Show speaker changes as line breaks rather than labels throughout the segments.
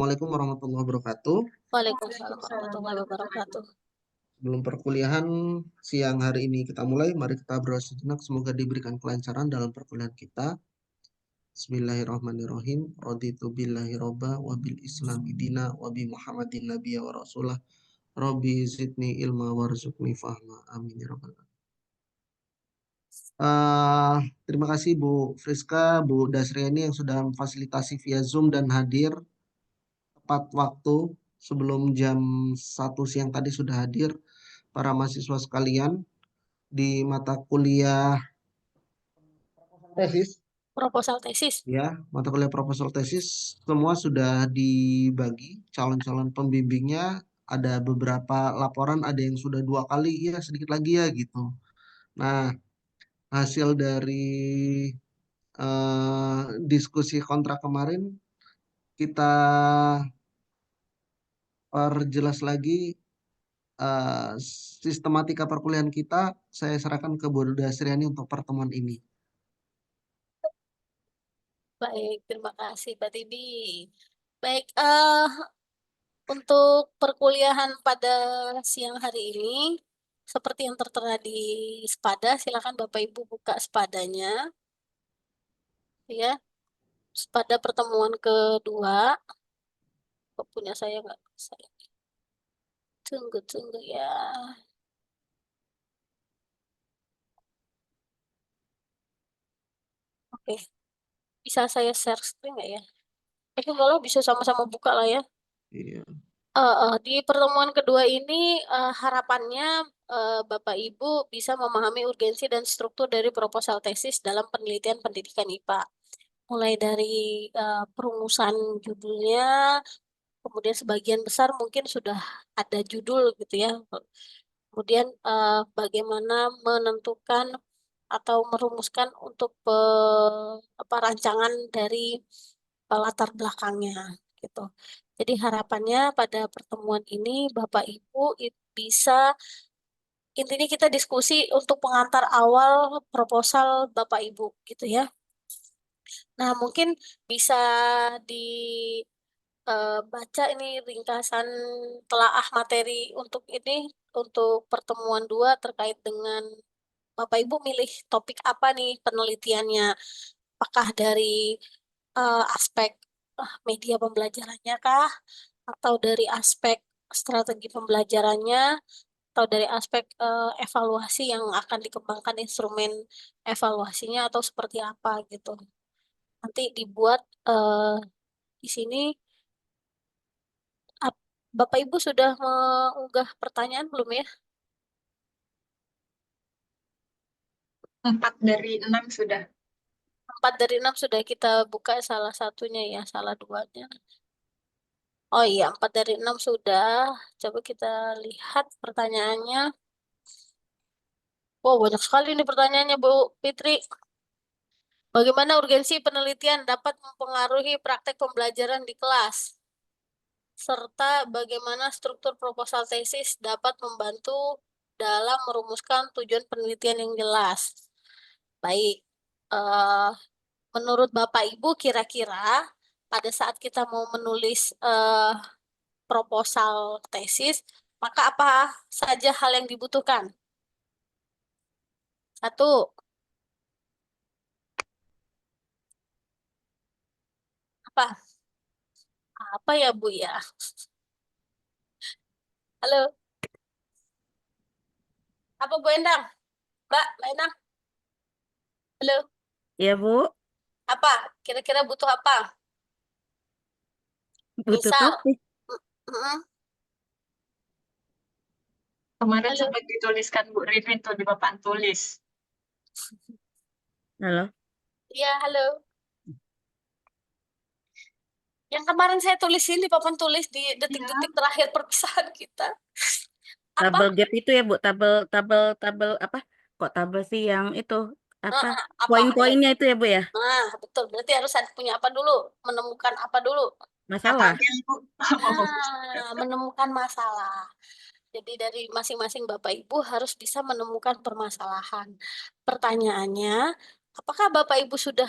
Assalamualaikum warahmatullahi wabarakatuh.
Waalaikumsalam warahmatullahi wabarakatuh.
Sebelum perkuliahan siang hari ini kita mulai, mari kita berdoa sejenak. Semoga diberikan kelancaran dalam perkuliahan kita. Bismillahirrahmanirrahim. Raditu billahi robba wa bil islam idina wa bi muhammadin nabiyya wa rasulah. Rabbi zidni ilma warzuqni fahma. Amin ya rabbal alamin. Terima kasih Bu Friska, Bu Dasriani yang sudah memfasilitasi via Zoom dan hadir tepat waktu sebelum jam 1 siang tadi sudah hadir. Para mahasiswa sekalian di mata kuliah tesis,
Proposal tesis.
ya, mata kuliah proposal tesis semua sudah dibagi calon-calon pembimbingnya. Ada beberapa laporan, ada yang sudah 2 kali, ya sedikit lagi ya gitu. Nah, hasil dari diskusi kontrak kemarin kita perjelas lagi eh, sistematika perkuliahan kita. Saya serahkan ke Bu Dasriani untuk pertemuan ini.
Baik, terima kasih Mbak Tibi. Baik, untuk perkuliahan pada siang hari ini, seperti yang tertera di Spada, silakan Bapak Ibu buka Spadanya, ya. Pada pertemuan kedua, kok punya saya nggak bisa. Tunggu ya. Oke, bisa saya share screen nggak ya? Kalau bisa sama-sama buka lah ya.
Iya.
Di pertemuan kedua ini harapannya Bapak Ibu bisa memahami urgensi dan struktur dari proposal tesis dalam penelitian pendidikan IPA. Mulai dari perumusan judulnya, kemudian sebagian besar mungkin sudah ada judul gitu ya. Kemudian bagaimana menentukan atau merumuskan untuk rancangan dari latar belakangnya gitu. Jadi harapannya pada pertemuan ini Bapak Ibu bisa intinya kita diskusi untuk pengantar awal proposal Bapak Ibu gitu ya. Nah, mungkin bisa dibaca ini ringkasan telaah materi untuk ini untuk pertemuan 2 terkait dengan Bapak Ibu milih topik apa nih penelitiannya? Apakah dari aspek media pembelajarannya kah? Atau dari aspek strategi pembelajarannya? Atau dari aspek evaluasi yang akan dikembangkan instrumen evaluasinya atau seperti apa gitu. Nanti dibuat di sini Bapak Ibu sudah mengunggah pertanyaan belum ya?
4 dari 6 sudah.
4 dari 6 sudah kita buka salah satunya ya, salah 2-nya. Oh iya, 4 dari 6 sudah. Coba kita lihat pertanyaannya. Wow, banyak sekali nih pertanyaannya, Bu Fitri. Bagaimana urgensi penelitian dapat mempengaruhi praktek pembelajaran di kelas? Serta bagaimana struktur proposal tesis dapat membantu dalam merumuskan tujuan penelitian yang jelas? Baik, eh, menurut Bapak Ibu kira-kira pada saat kita mau menulis proposal tesis, maka apa saja hal yang dibutuhkan? Satu, apa? Apa ya Bu ya? Halo, apa Bu Endang? Mbak Endang? Halo,
Ya, Bu.
apa? Kira-kira butuh apa?
Butuh
Misal,
topik.
Kemarin
halo,
sempat dituliskan Bu Rivin tuh di papan tulis.
Halo.
iya halo. Yang kemarin saya tulis ini papan tulis di detik-detik terakhir perpisahan kita. Apa?
Tabel gap itu ya, Bu. Tabel apa? Kok tabel sih yang itu? Apa?
Apa?
Poin-poinnya itu ya, Bu ya?
Nah, betul. Berarti harus ada punya apa dulu? Menemukan apa dulu?
Masalah.
Bu.
Menemukan masalah. Jadi dari masing-masing Bapak Ibu harus bisa menemukan permasalahan. Pertanyaannya, apakah Bapak Ibu sudah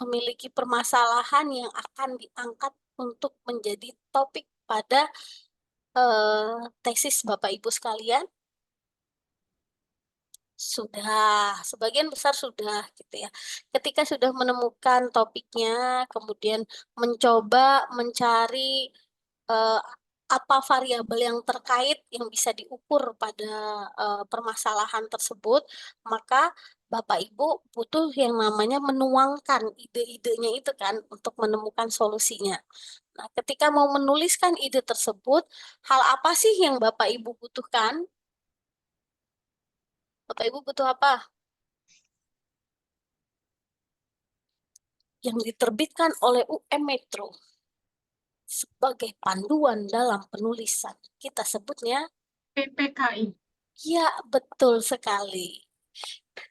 memiliki permasalahan yang akan diangkat untuk menjadi topik pada tesis Bapak Ibu sekalian? Sudah, sebagian besar sudah gitu ya. Ketika sudah menemukan topiknya, kemudian mencoba mencari apa variabel yang terkait yang bisa diukur pada permasalahan tersebut, maka Bapak Ibu butuh yang namanya menuangkan ide-idenya itu kan untuk menemukan solusinya. Nah, ketika mau menuliskan ide tersebut, hal apa sih yang Bapak Ibu butuhkan? Bapak Ibu butuh apa? Yang diterbitkan oleh UM Metro sebagai panduan dalam penulisan. Kita sebutnya,
PPKI.
ya betul sekali.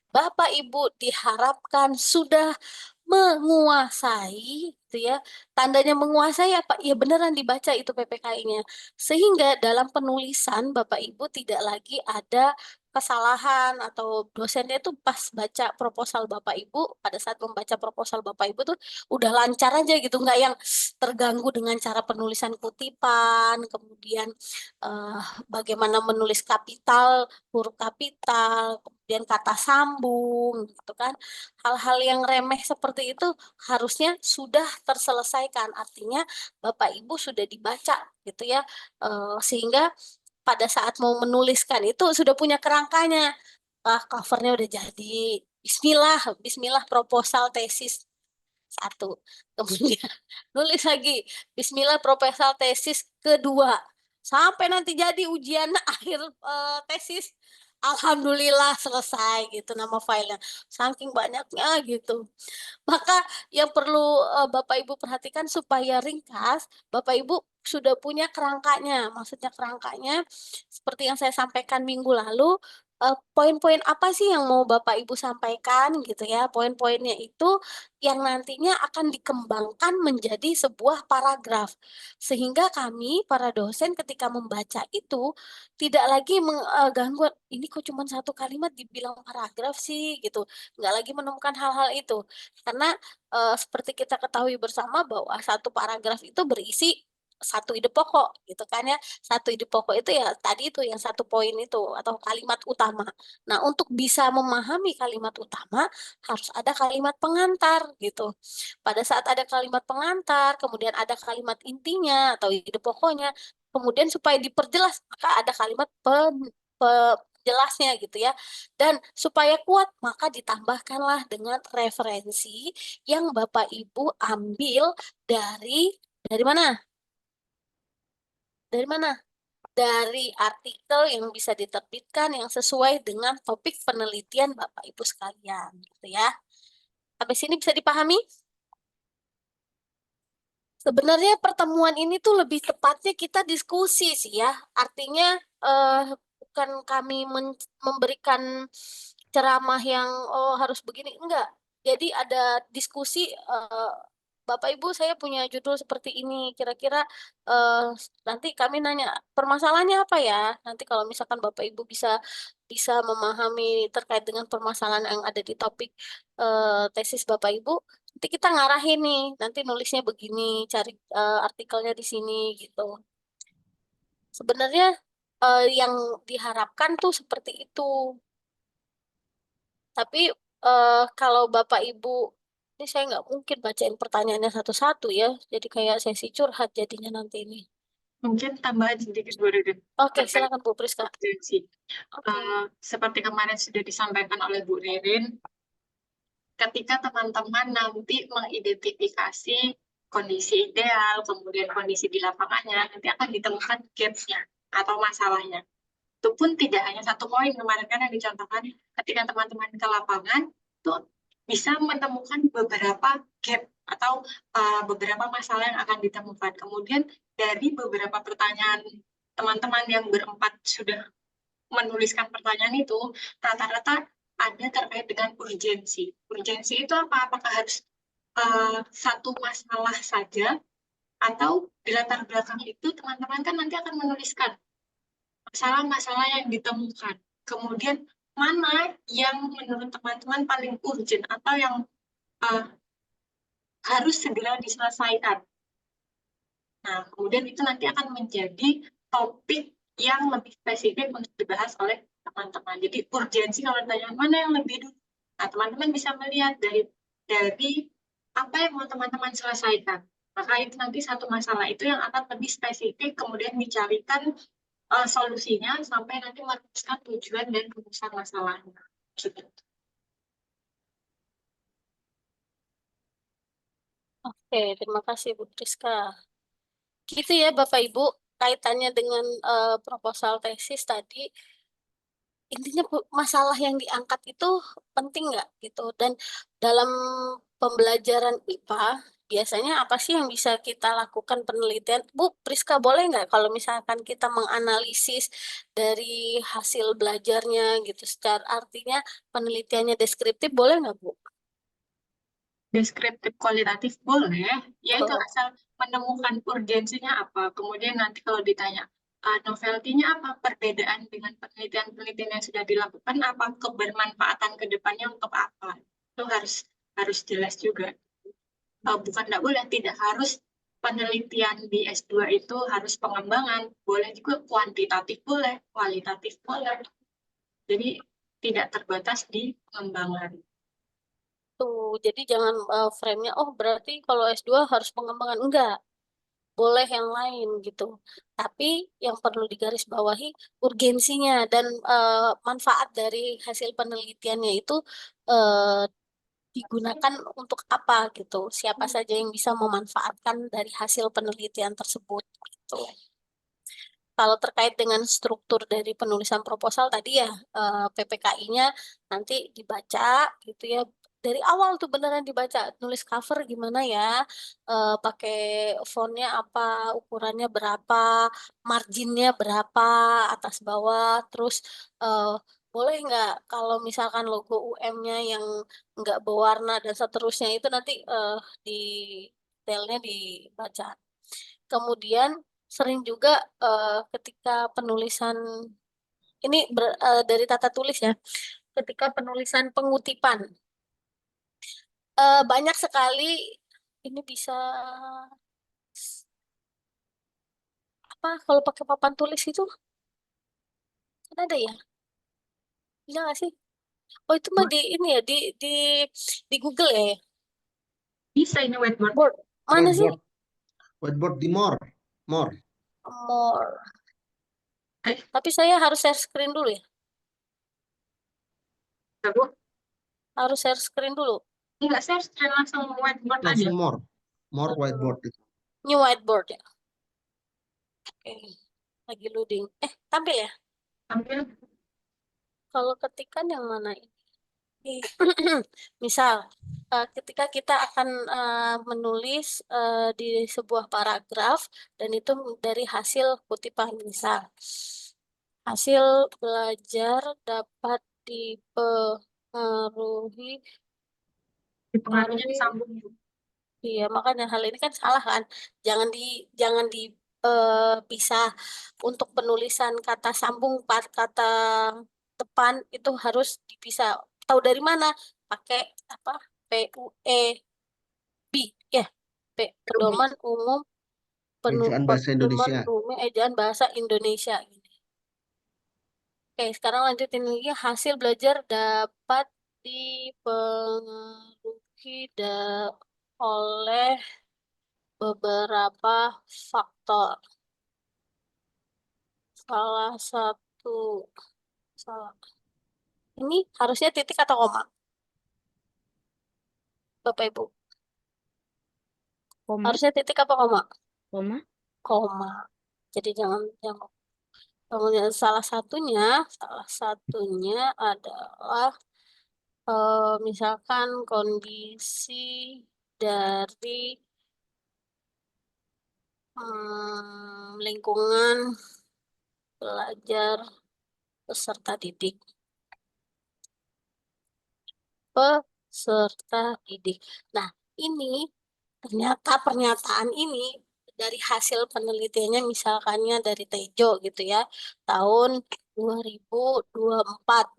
Bapak Ibu diharapkan sudah menguasai, gitu ya. Tandanya menguasai apa? Ya beneran dibaca itu PPKI-nya. Sehingga dalam penulisan Bapak Ibu tidak lagi ada kesalahan atau dosennya itu pas baca proposal Bapak Ibu, pada saat membaca proposal Bapak Ibu tuh udah lancar aja gitu, nggak yang terganggu dengan cara penulisan kutipan, kemudian eh, bagaimana menulis kapital, huruf kapital, kemudian kata sambung, gitu kan. Hal-hal yang remeh seperti itu harusnya sudah terselesaikan. Artinya Bapak Ibu sudah dibaca gitu ya. Sehingga pada saat mau menuliskan itu sudah punya kerangkanya. Covernya udah jadi. Bismillah, bismillah proposal tesis satu. Kemudian nulis lagi, bismillah proposal tesis kedua. Sampai nanti jadi ujian akhir tesis, alhamdulillah selesai gitu nama filenya. Saking banyaknya gitu. Maka yang perlu Bapak Ibu perhatikan supaya ringkas, Bapak Ibu sudah punya kerangkanya. Maksudnya kerangkanya seperti yang saya sampaikan minggu lalu, poin-poin apa sih yang mau Bapak Ibu sampaikan gitu ya. Poin-poinnya itu yang nantinya akan dikembangkan menjadi sebuah paragraf. Sehingga kami para dosen ketika membaca itu tidak lagi mengganggu, ini kok cuma satu kalimat dibilang paragraf sih gitu. Nggak lagi menemukan hal-hal itu. Karena seperti kita ketahui bersama bahwa satu paragraf itu berisi satu ide pokok gitu kan ya. Satu ide pokok itu ya tadi itu yang satu poin itu atau kalimat utama. Nah, untuk bisa memahami kalimat utama harus ada kalimat pengantar gitu. Pada saat ada kalimat pengantar, kemudian ada kalimat intinya atau ide pokoknya, kemudian supaya diperjelas maka ada kalimat penjelasnya gitu ya. Dan supaya kuat maka ditambahkanlah dengan referensi yang Bapak Ibu ambil dari mana? Dari mana? Dari artikel yang bisa diterbitkan yang sesuai dengan topik penelitian Bapak Ibu sekalian gitu ya. Sampai sini bisa dipahami? Sebenarnya pertemuan ini tuh lebih tepatnya kita diskusi sih ya. Artinya bukan kami memberikan ceramah yang oh harus begini, enggak. Jadi ada diskusi Bapak Ibu saya punya judul seperti ini. Kira-kira nanti kami nanya permasalahannya apa ya? Nanti kalau misalkan Bapak Ibu bisa bisa memahami terkait dengan permasalahan yang ada di topik tesis Bapak Ibu, nanti kita ngarahin nih, nanti nulisnya begini, cari artikelnya di sini gitu. Sebenarnya yang diharapkan tuh seperti itu. Tapi kalau Bapak Ibu, ini saya nggak mungkin bacain pertanyaannya satu-satu ya, jadi kayak sesi curhat jadinya nanti ini.
Mungkin tambahan sedikit Bu Ririn.
Oke,
terkait
silakan Bu Priska.
urgensi.
Oke.
Seperti kemarin sudah disampaikan oleh Bu Ririn, ketika teman-teman nanti mengidentifikasi kondisi ideal, kemudian kondisi di lapangannya, nanti akan ditemukan gaps-nya atau masalahnya. Itu pun tidak hanya satu poin kemarin kan yang dicontohkan, ketika teman-teman ke lapangan, itu bisa menemukan beberapa gap atau beberapa masalah yang akan ditemukan. Kemudian dari beberapa pertanyaan teman-teman yang berempat sudah menuliskan pertanyaan itu, rata-rata ada terkait dengan urgensi. Urgensi itu apa? Apakah harus satu masalah saja, atau di latar belakang itu teman-teman kan nanti akan menuliskan masalah-masalah yang ditemukan. Kemudian mana yang menurut teman-teman paling urgent atau yang harus segera diselesaikan. Nah, kemudian itu nanti akan menjadi topik yang lebih spesifik untuk dibahas oleh teman-teman. Jadi urgensi kalau ditanya mana yang lebih dulu. Nah, teman-teman bisa melihat dari apa yang mau teman-teman selesaikan. Maka itu nanti satu masalah itu yang akan lebih spesifik, kemudian dicarikan solusinya sampai nanti merumuskan tujuan dan rumusan masalahnya. Gitu.
Oke, terima kasih Bu Priska. Gitu ya Bapak Ibu, kaitannya dengan proposal tesis tadi, intinya masalah yang diangkat itu penting nggak gitu. Dan dalam pembelajaran IPA, biasanya apa sih yang bisa kita lakukan penelitian? Bu Priska, boleh nggak kalau misalkan kita menganalisis dari hasil belajarnya gitu, secara artinya penelitiannya deskriptif, boleh nggak Bu?
Deskriptif kualitatif boleh, ya itu
Oh.
asal menemukan urgensinya apa. Kemudian nanti kalau ditanya novelty-nya apa, perbedaan dengan penelitian-penelitian yang sudah dilakukan, apa kebermanfaatan ke depannya untuk apa. Itu harus jelas juga. Bukan tidak boleh, tidak harus penelitian di S2 itu harus pengembangan, boleh juga kuantitatif boleh, kualitatif boleh. Jadi tidak terbatas di pengembangan.
Tuh, jadi jangan frame-nya, oh berarti kalau S2 harus pengembangan. Enggak, boleh yang lain gitu. Tapi yang perlu digarisbawahi urgensinya dan manfaat dari hasil penelitiannya itu eh, digunakan untuk apa gitu. Siapa saja yang bisa memanfaatkan dari hasil penelitian tersebut gitu. Kalau terkait dengan struktur dari penulisan proposal tadi ya, PPKI-nya nanti dibaca gitu ya. Dari awal tuh beneran dibaca, nulis cover gimana ya, pakai fontnya apa, ukurannya berapa, marginnya berapa, atas bawah, terus eh, boleh nggak kalau misalkan logo UM-nya yang nggak berwarna dan seterusnya itu nanti di detailnya dibaca. Kemudian sering juga ketika penulisan ini dari tata tulis ya, ketika penulisan pengutipan banyak sekali ini bisa apa kalau pakai papan tulis itu kan ada ya, iya nggak sih? Oh itu mah di ini ya di Google ya,
Bisa ini whiteboard.
board mana sih?
Whiteboard. Whiteboard di more.
More.
Eh,
Tapi saya harus share screen dulu ya,
Bu,
harus share screen dulu.
enggak share screen langsung whiteboard aja.
Langsung more whiteboard itu.
New whiteboard ya. Oke, lagi loading. Tampil ya?
Ambil
Kalau ketikan yang mana ini? Misal, ketika kita akan menulis di sebuah paragraf dan itu dari hasil kutipan, misal hasil belajar dapat dipengaruhi,
dipengaruhi disambung.
iya makanya hal ini kan salah kan, jangan dipisah. Untuk penulisan kata sambung, kata depan itu harus dipisah. Tahu dari mana? Pakai apa? PUEB ya, pedoman umum
Ejaan bahasa
pedoman
Indonesia.
umum ejaan bahasa Indonesia. Oke, sekarang lanjutin lagi. Hasil belajar dapat dipengaruhi oleh beberapa faktor. Salah satu, salah. Ini harusnya titik atau koma, Bapak Ibu?
Koma,
Harusnya titik apa koma?
koma.
Koma. Jadi jangan. Kemudian salah satunya adalah misalkan kondisi dari lingkungan belajar peserta didik. Peserta didik. Nah, ini ternyata pernyataan ini dari hasil penelitiannya misalkannya dari Tejo gitu ya, tahun 2024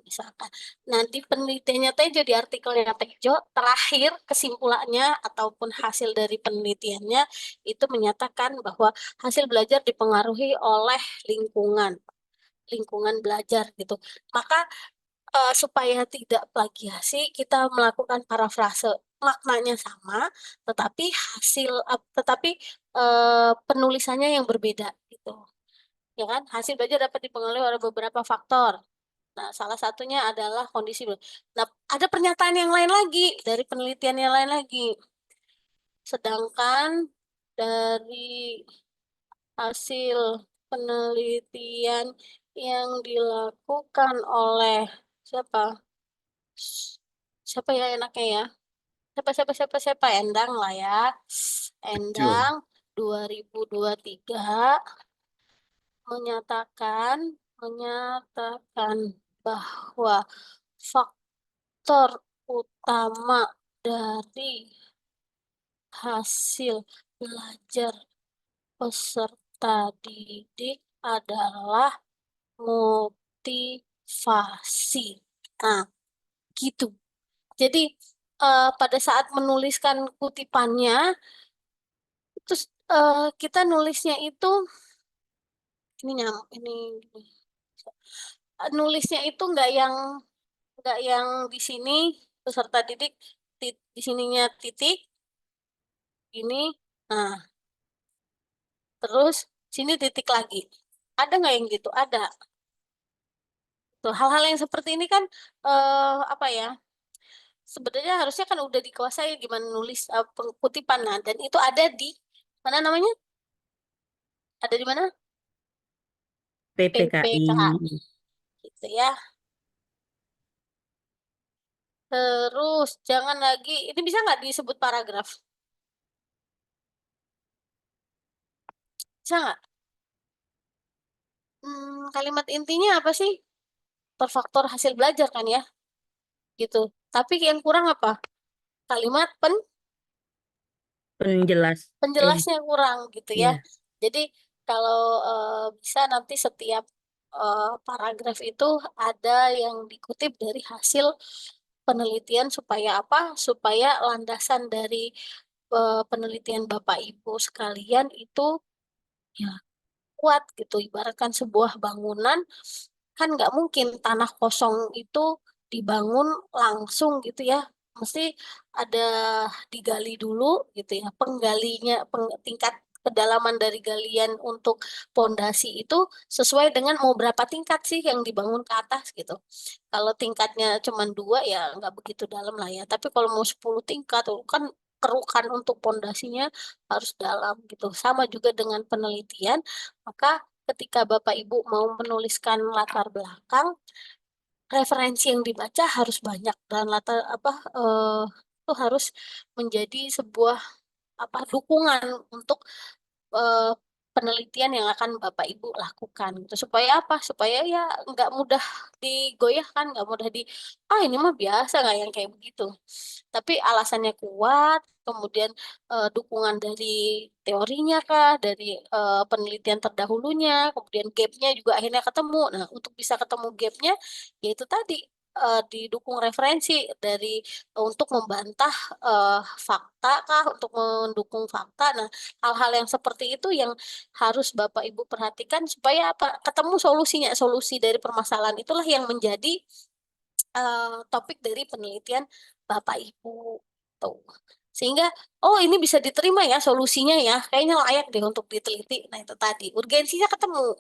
misalkan. Nanti penelitiannya Tejo di artikelnya Tejo, terakhir kesimpulannya ataupun hasil dari penelitiannya itu menyatakan bahwa hasil belajar dipengaruhi oleh lingkungan belajar gitu. Maka supaya tidak plagiasi, kita melakukan parafrase, maknanya sama, tetapi penulisannya yang berbeda gitu. Ya kan? Hasil belajar dapat dipengaruhi oleh beberapa faktor. Nah, salah satunya adalah kondisi. Nah, ada pernyataan yang lain lagi dari penelitian yang lain lagi. Sedangkan dari hasil penelitian yang dilakukan oleh siapa? Siapa ya enaknya ya? Siapa Endang lah ya.
Betul.
Endang 2023 menyatakan bahwa faktor utama dari hasil belajar peserta didik adalah motivasi. Nah, gitu. Jadi pada saat menuliskan kutipannya, terus kita nulisnya itu nulisnya itu nggak yang di sini peserta didik di sininya titik ini, nah terus sini titik lagi. Ada nggak yang gitu? Ada. Tuh hal-hal yang seperti ini kan apa ya? Sebenarnya harusnya kan udah dikuasai gimana nulis kutipan, nah, dan itu ada di mana namanya? Ada di mana?
PPKI.
Gitu ya. Terus jangan lagi, ini bisa nggak disebut paragraf? Bisa nggak? Kalimat intinya apa sih? Per faktor hasil belajar kan ya? Gitu. Tapi yang kurang apa? Kalimat
Penjelas.
penjelasnya kurang gitu ya.
Iya.
Jadi kalau bisa nanti setiap paragraf itu ada yang dikutip dari hasil penelitian supaya apa? Supaya landasan dari penelitian Bapak Ibu sekalian itu ya kuat gitu. Ibaratkan sebuah bangunan kan nggak mungkin tanah kosong itu dibangun langsung gitu ya. Mesti ada digali dulu gitu ya. Tingkat kedalaman dari galian untuk pondasi itu sesuai dengan mau berapa tingkat sih yang dibangun ke atas gitu. Kalau tingkatnya cuma 2 ya nggak begitu dalam lah ya. Tapi kalau mau 10 tingkat kan kerukan untuk pondasinya harus dalam gitu. Sama juga dengan penelitian, maka ketika Bapak Ibu mau menuliskan latar belakang, referensi yang dibaca harus banyak dan itu harus menjadi sebuah dukungan untuk eh, penelitian yang akan Bapak Ibu lakukan gitu. Supaya apa? Supaya ya nggak mudah digoyahkan, nggak mudah ini mah biasa nggak yang kayak begitu. Tapi alasannya kuat, kemudian dukungan dari teorinya kah, dari penelitian terdahulunya, kemudian gapnya juga akhirnya ketemu. Nah, untuk bisa ketemu gapnya, yaitu tadi didukung referensi untuk membantah fakta kah, untuk mendukung fakta. Nah, hal-hal yang seperti itu yang harus Bapak Ibu perhatikan supaya apa? Ketemu solusinya, solusi dari permasalahan itulah yang menjadi topik dari penelitian Bapak Ibu tuh. Sehingga ini bisa diterima ya solusinya ya. Kayaknya layak deh untuk diteliti. Nah, itu tadi urgensinya ketemu.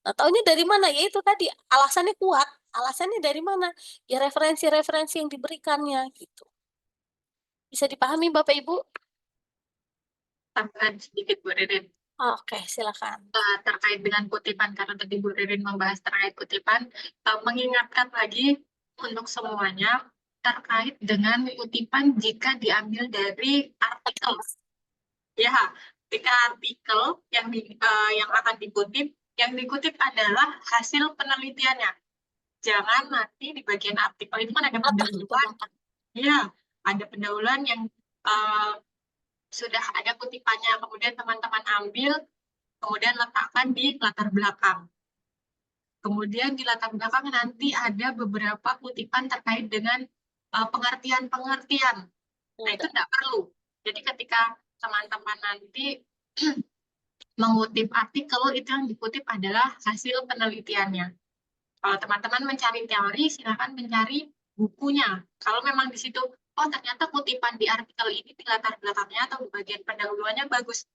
Nah, taunya dari mana? Ya itu tadi alasannya kuat. Alasannya dari mana? Ya referensi-referensi yang diberikannya gitu. Bisa dipahami Bapak Ibu?
Tambahan sedikit Bu Ririn.
Oke, silakan.
Terkait dengan kutipan, karena tadi Bu Ririn membahas terkait kutipan, mengingatkan lagi untuk semuanya terkait dengan kutipan jika diambil dari artikel. Ya, jika artikel yang akan dikutip adalah hasil penelitiannya. Jangan nanti di bagian artikel itu kan ada pendahuluan. Ya, ada pendahuluan yang sudah ada kutipannya, kemudian teman-teman ambil, kemudian letakkan di latar belakang. Kemudian di latar belakang nanti ada beberapa kutipan terkait dengan pengertian-pengertian. Nah, itu tidak perlu. Jadi ketika teman-teman nanti mengutip artikel, itu yang dikutip adalah hasil penelitiannya. Kalau teman-teman mencari teori, silakan mencari bukunya. Kalau memang di situ, oh ternyata kutipan di artikel ini di latar belakangnya atau di bagian pendahuluannya bagus.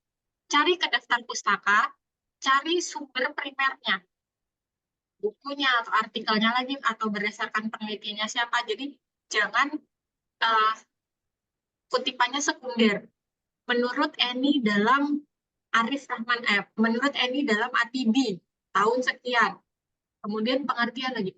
Cari ke daftar pustaka, cari sumber primernya, bukunya atau artikelnya lagi, atau berdasarkan penelitiannya siapa. Jadi jangan kutipannya sekunder. Menurut Eni dalam Arif Rahman menurut Eni dalam ATB tahun sekian. Kemudian pengertian lagi.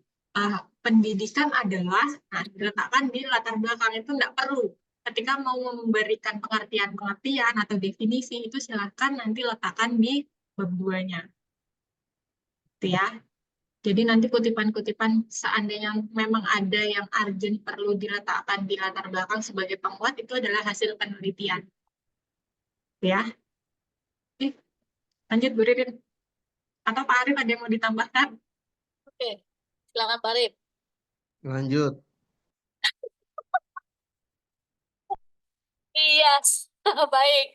Pendidikan adalah, nah, diletakkan di latar belakang, itu tidak perlu. Ketika mau memberikan pengertian-pengertian atau definisi, itu silakan nanti letakkan di bab 2-nya. Gitu ya. Jadi nanti kutipan-kutipan seandainya memang ada yang urgent perlu diletakkan di latar belakang sebagai penguat, itu adalah hasil penelitian. Ya. Oke, lanjut Bu Ririn. Atau Pak Arif ada yang mau ditambahkan?
Oke, silakan Pak Arif.
Lanjut.
Iya, baik.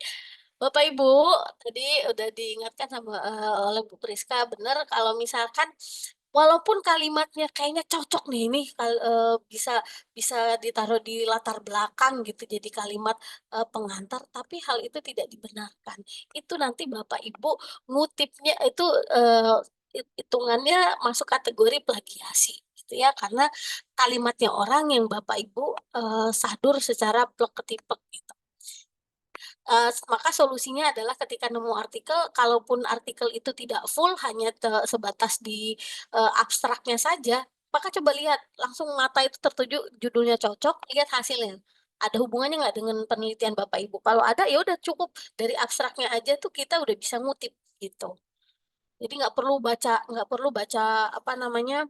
Bapak Ibu, tadi udah diingatkan sama oleh Bu Priska, benar kalau misalkan walaupun kalimatnya kayaknya cocok nih ini bisa bisa ditaruh di latar belakang gitu jadi kalimat pengantar, tapi hal itu tidak dibenarkan. Itu nanti Bapak Ibu ngutipnya itu hitungannya masuk kategori plagiasi gitu ya, karena kalimatnya orang yang Bapak Ibu sadur secara plek-ketiplek gitu. Maka solusinya adalah ketika nemu artikel, kalaupun artikel itu tidak full, hanya sebatas di abstraknya saja, maka coba lihat, langsung mata itu tertuju, judulnya cocok, lihat hasilnya. Ada hubungannya nggak dengan penelitian Bapak Ibu? Kalau ada, ya udah cukup dari abstraknya aja tuh kita udah bisa ngutip gitu. Jadi nggak perlu baca apa namanya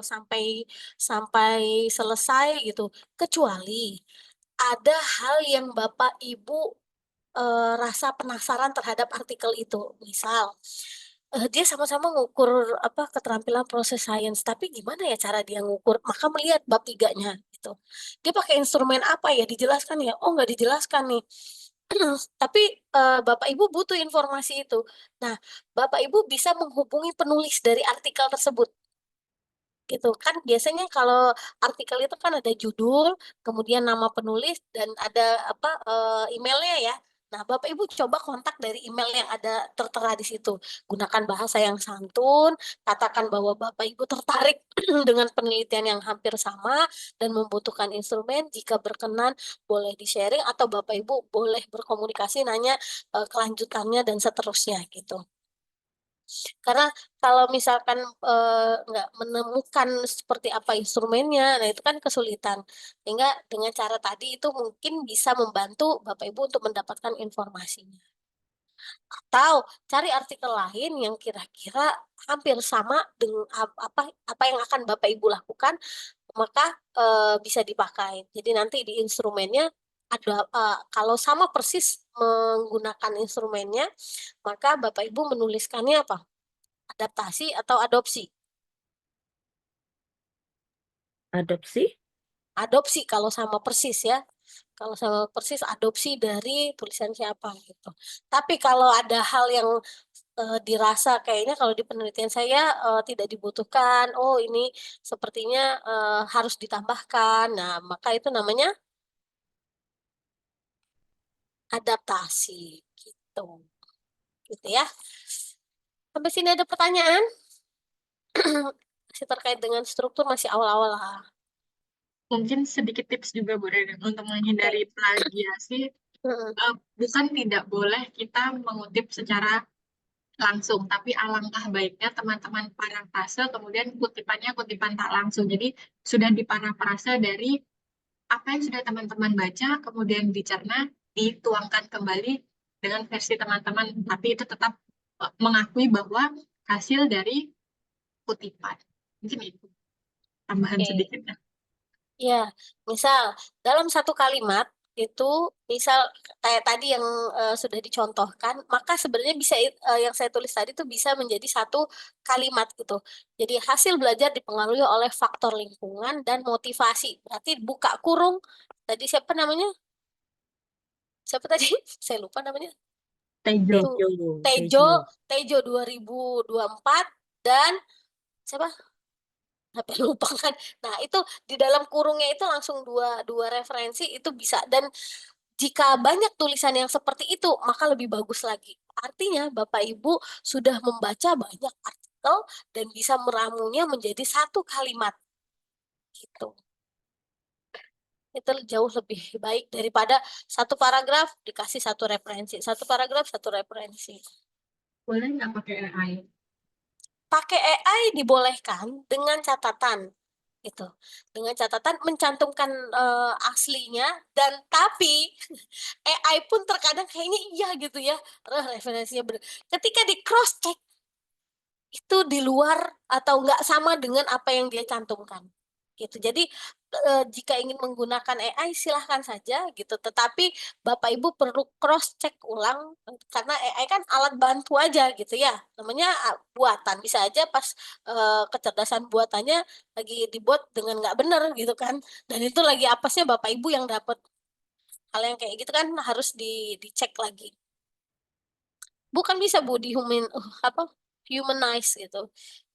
sampai sampai selesai gitu. Kecuali ada hal yang Bapak Ibu rasa penasaran terhadap artikel itu. Misal, dia sama-sama ngukur apa keterampilan proses sains, tapi gimana ya cara dia ngukur? Maka melihat bab 3-nya gitu. Dia pakai instrumen apa ya? Dijelaskan ya? Oh, nggak dijelaskan nih. Tapi Bapak Ibu butuh informasi itu. Nah, Bapak Ibu bisa menghubungi penulis dari artikel tersebut gitu kan. Biasanya kalau artikel itu kan ada judul, kemudian nama penulis dan ada apa emailnya ya. Nah, Bapak Ibu coba kontak dari email yang ada tertera di situ. Gunakan bahasa yang santun, katakan bahwa Bapak Ibu tertarik dengan penelitian yang hampir sama dan membutuhkan instrumen. Jika berkenan boleh di-sharing atau Bapak Ibu boleh berkomunikasi nanya kelanjutannya dan seterusnya gitu. Karena kalau misalkan nggak menemukan seperti apa instrumennya, nah itu kan kesulitan. Sehingga dengan cara tadi itu mungkin bisa membantu Bapak Ibu untuk mendapatkan informasinya. Atau cari artikel lain yang kira-kira hampir sama dengan apa yang akan Bapak Ibu lakukan, maka bisa dipakai. Jadi nanti di instrumennya ada kalau sama persis menggunakan instrumennya, maka Bapak Ibu menuliskannya apa? Adaptasi atau adopsi?
Adopsi?
Adopsi kalau sama persis ya. Kalau sama persis adopsi dari tulisan siapa gitu. Tapi kalau ada hal yang dirasa kayaknya kalau di penelitian saya tidak dibutuhkan, oh ini sepertinya harus ditambahkan. Nah, maka itu namanya adaptasi gitu. Gitu ya. Sampai sini ada pertanyaan? Masih terkait dengan struktur, masih awal-awal lah.
Mungkin sedikit tips juga Bu Ririn untuk menghindari plagiasi. Bukan tidak boleh kita mengutip secara langsung, tapi alangkah baiknya teman-teman parafrase, kemudian kutipannya kutipan tak langsung. Jadi sudah diparafrase dari apa yang sudah teman-teman baca, kemudian dicerna, dituangkan kembali dengan versi teman-teman, tapi itu tetap mengakui bahwa hasil dari kutipan. Mungkin itu tambahan
Oke.
sedikit ya.
Ya, misal dalam satu kalimat itu misal kayak tadi yang sudah dicontohkan, maka sebenarnya bisa yang saya tulis tadi itu bisa menjadi satu kalimat gitu. Jadi hasil belajar dipengaruhi oleh faktor lingkungan dan motivasi. Berarti buka kurung tadi siapa namanya? Siapa tadi? Saya lupa namanya.
Tejo.
Itu
Tejo.
Tejo 2024 dan siapa? Sampai lupa kan. Nah, itu di dalam kurungnya itu langsung dua referensi itu bisa. Dan jika banyak tulisan yang seperti itu, maka lebih bagus lagi. Artinya, Bapak Ibu sudah membaca banyak artikel dan bisa meramunya menjadi satu kalimat. Gitu. Itu jauh lebih baik daripada satu paragraf dikasih satu referensi. Satu paragraf, satu referensi.
Boleh nggak pakai AI?
Pakai AI dibolehkan dengan catatan. Gitu. Dengan catatan mencantumkan aslinya dan tapi AI pun terkadang kayaknya iya gitu ya. Referensinya benar. Ketika di cross check itu di luar atau nggak sama dengan apa yang dia cantumkan. Gitu. Jadi jika ingin menggunakan AI silahkan saja gitu. Tetapi Bapak Ibu perlu cross check ulang karena AI kan alat bantu aja gitu ya. Namanya buatan bisa aja pas kecerdasan buatannya lagi dibuat dengan nggak benar gitu kan. Dan itu lagi apesnya Bapak Ibu yang dapat. Hal yang kayak gitu kan harus dicek lagi. Bukan bisa Bu di humanize gitu.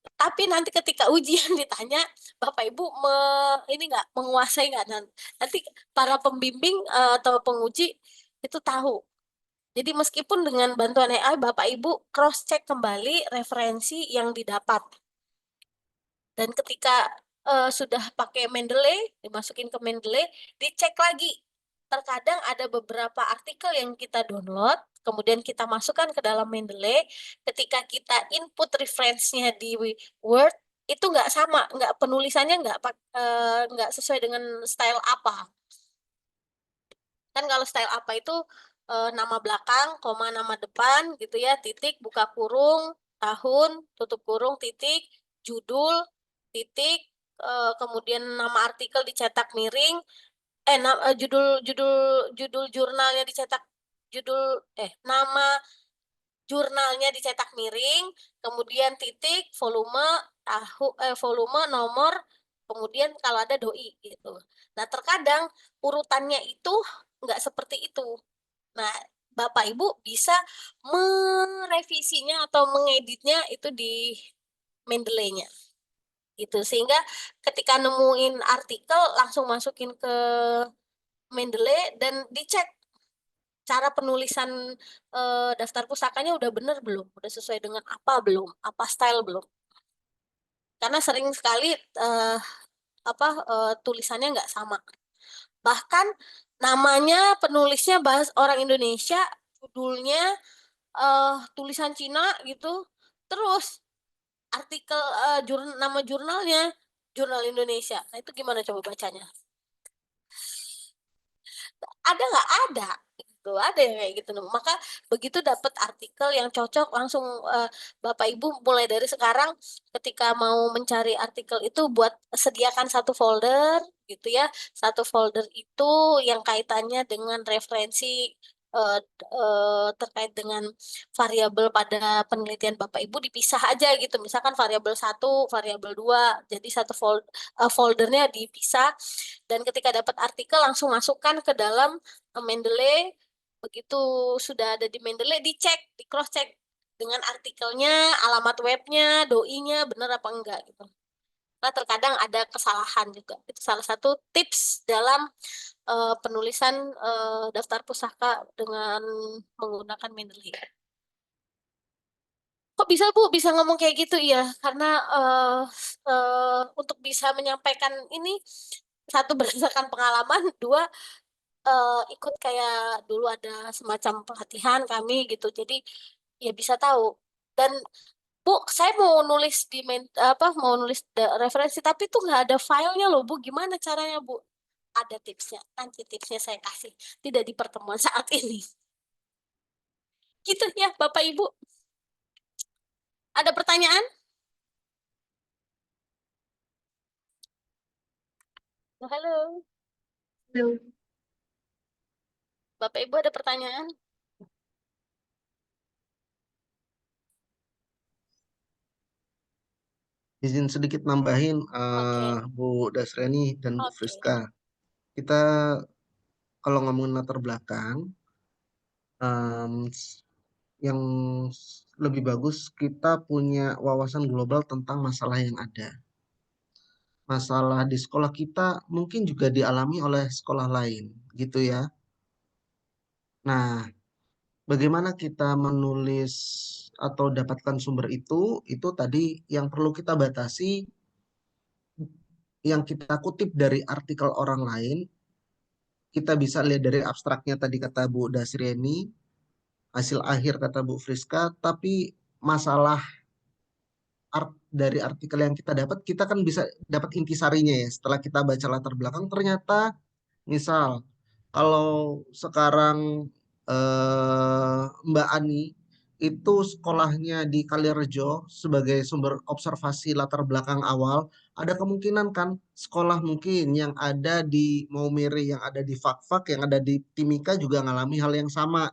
Tapi nanti ketika ujian ditanya, Bapak Ibu ini nggak menguasai nggak nanti para pembimbing atau penguji itu tahu. Jadi meskipun dengan bantuan AI, Bapak Ibu cross check kembali referensi yang didapat. Dan ketika sudah pakai Mendeley, dimasukin ke Mendeley, dicek lagi. Terkadang ada beberapa artikel yang kita download, kemudian kita masukkan ke dalam Mendeley. Ketika kita input referensinya di Word, itu nggak sama, nggak penulisannya nggak sesuai dengan style apa. Kan kalau style apa itu nama belakang, koma nama depan gitu ya, titik, buka kurung, tahun, tutup kurung, titik, judul, titik, kemudian nama artikel dicetak miring, judul judul judul jurnalnya dicetak judul nama jurnalnya dicetak miring, kemudian titik, volume, nomor, kemudian kalau ada doi gitu. Nah, terkadang urutannya itu nggak seperti itu. Nah, Bapak Ibu bisa merevisinya atau mengeditnya itu di Mendeley-nya. Gitu. Sehingga ketika nemuin artikel langsung masukin ke Mendeley dan dicek cara penulisan daftar pusakanya udah bener belum? Udah sesuai dengan apa belum? Apa style belum? Karena sering sekali tulisannya nggak sama. Bahkan namanya penulisnya bahas orang Indonesia, judulnya tulisan Cina gitu. Terus artikel nama jurnalnya jurnal Indonesia. Nah, itu gimana coba bacanya? Ada nggak ada gitu, ada yang kayak gitu. Maka begitu dapat artikel yang cocok langsung Bapak Ibu mulai dari sekarang ketika mau mencari artikel itu buat sediakan satu folder gitu ya, satu folder itu yang kaitannya dengan referensi terkait dengan variabel pada penelitian Bapak Ibu dipisah aja gitu. Misalkan variabel 1, variabel 2, jadi satu foldernya dipisah dan ketika dapat artikel langsung masukkan ke dalam Mendeley. Begitu sudah ada di Mendeley dicek, di cross check dengan artikelnya, alamat webnya, doi-nya benar apa enggak gitu. Nah, terkadang ada kesalahan juga. Itu salah satu tips dalam penulisan daftar pusaka dengan menggunakan Mendeley. Kok bisa Bu bisa ngomong kayak gitu ya? Karena untuk bisa menyampaikan ini satu berdasarkan pengalaman, dua ikut kayak dulu ada semacam pelatihan kami gitu. Jadi ya bisa tahu. Dan Bu, saya mau nulis mau nulis referensi tapi tuh nggak ada filenya loh Bu. Gimana caranya Bu? Ada tipsnya. Nanti tipsnya saya kasih. Tidak di pertemuan saat ini. Gitu ya Bapak Ibu. Ada pertanyaan? Halo.
Halo.
Bapak Ibu ada pertanyaan?
Izin sedikit nambahin
Oke,
Bu Dasreni dan Bu
oke.
Friska. Kita kalau ngomongin latar belakang, yang lebih bagus kita punya wawasan global tentang masalah yang ada. Masalah di sekolah kita mungkin juga dialami oleh sekolah lain, gitu ya. Nah, bagaimana kita menulis atau dapatkan sumber itu tadi yang perlu kita batasi, yang kita kutip dari artikel orang lain, kita bisa lihat dari abstraknya tadi kata Bu Dasriani, hasil akhir kata Bu Friska, tapi masalah dari artikel yang kita dapat, kita kan bisa dapat intisarinya ya. Setelah kita baca latar belakang, ternyata misal kalau sekarang Mbak Ani itu sekolahnya di Kalirejo sebagai sumber observasi latar belakang awal, ada kemungkinan kan sekolah mungkin yang ada di Maumere, yang ada di Fakfak, yang ada di Timika juga ngalami hal yang sama,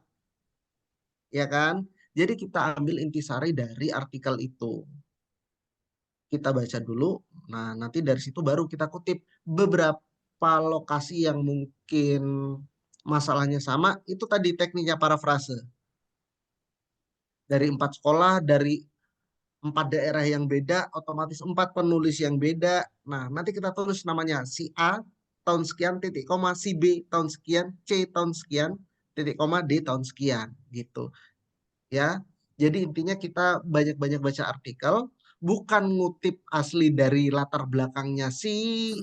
ya kan? Jadi kita ambil intisari dari artikel itu. Kita baca dulu, nah nanti dari situ baru kita kutip beberapa lokasi yang mungkin masalahnya sama, itu tadi tekniknya parafrase. Dari 4 sekolah, dari 4 daerah yang beda, otomatis 4 penulis yang beda. Nah, nanti kita tulis namanya si A tahun sekian, titik koma, si B tahun sekian, C tahun sekian, titik koma, D tahun sekian, gitu. Ya, jadi intinya kita banyak-banyak baca artikel, bukan ngutip asli dari latar belakangnya si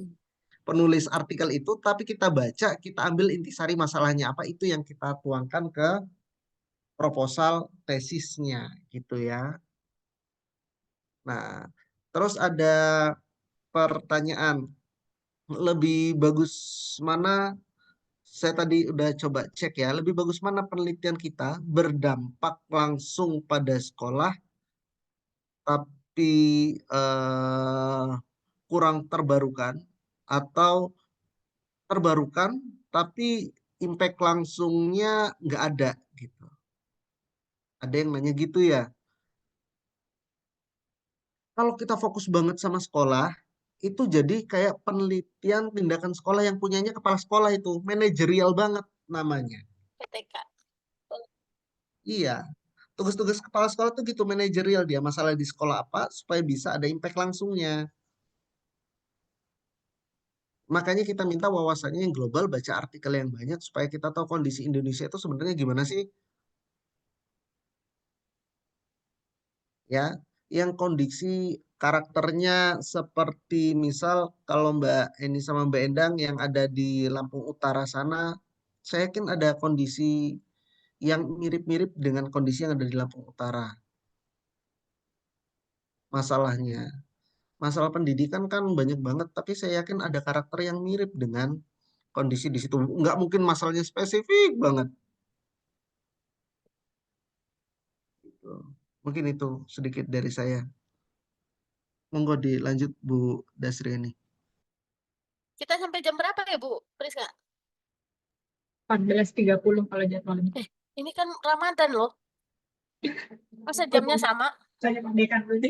penulis artikel itu, tapi kita baca, kita ambil intisari masalahnya apa, itu yang kita tuangkan ke proposal tesisnya, gitu ya. Nah, terus ada pertanyaan, lebih bagus mana, saya tadi udah coba cek ya, lebih bagus mana penelitian kita berdampak langsung pada sekolah, tapi kurang terbarukan, atau terbarukan tapi impact langsungnya nggak ada gitu. Ada yang nanya gitu ya. Kalau kita fokus banget sama sekolah, itu jadi kayak penelitian tindakan sekolah yang punyanya kepala sekolah, itu manajerial banget namanya.
PTK.
Iya, tugas-tugas kepala sekolah tuh gitu, manajerial, dia masalah di sekolah apa supaya bisa ada impact langsungnya. Makanya kita minta wawasannya yang global, baca artikel yang banyak supaya kita tahu kondisi Indonesia itu sebenarnya gimana sih, ya. Yang kondisi karakternya seperti misal kalau Mbak Eni sama Mbak Endang yang ada di Lampung Utara sana, saya yakin ada kondisi yang mirip-mirip dengan kondisi yang ada di Lampung Utara. Masalahnya, masalah pendidikan kan banyak banget, tapi saya yakin ada karakter yang mirip dengan kondisi di situ. Nggak mungkin masalahnya spesifik banget. Gitu. Mungkin itu sedikit dari saya. Monggo dilanjut Bu Dasriani.
Kita sampai jam berapa ya, Bu Priska?
14.30 kalau jadwalnya.
Ini kan Ramadan loh. Masa jamnya sama?
Saya mandikan dulu.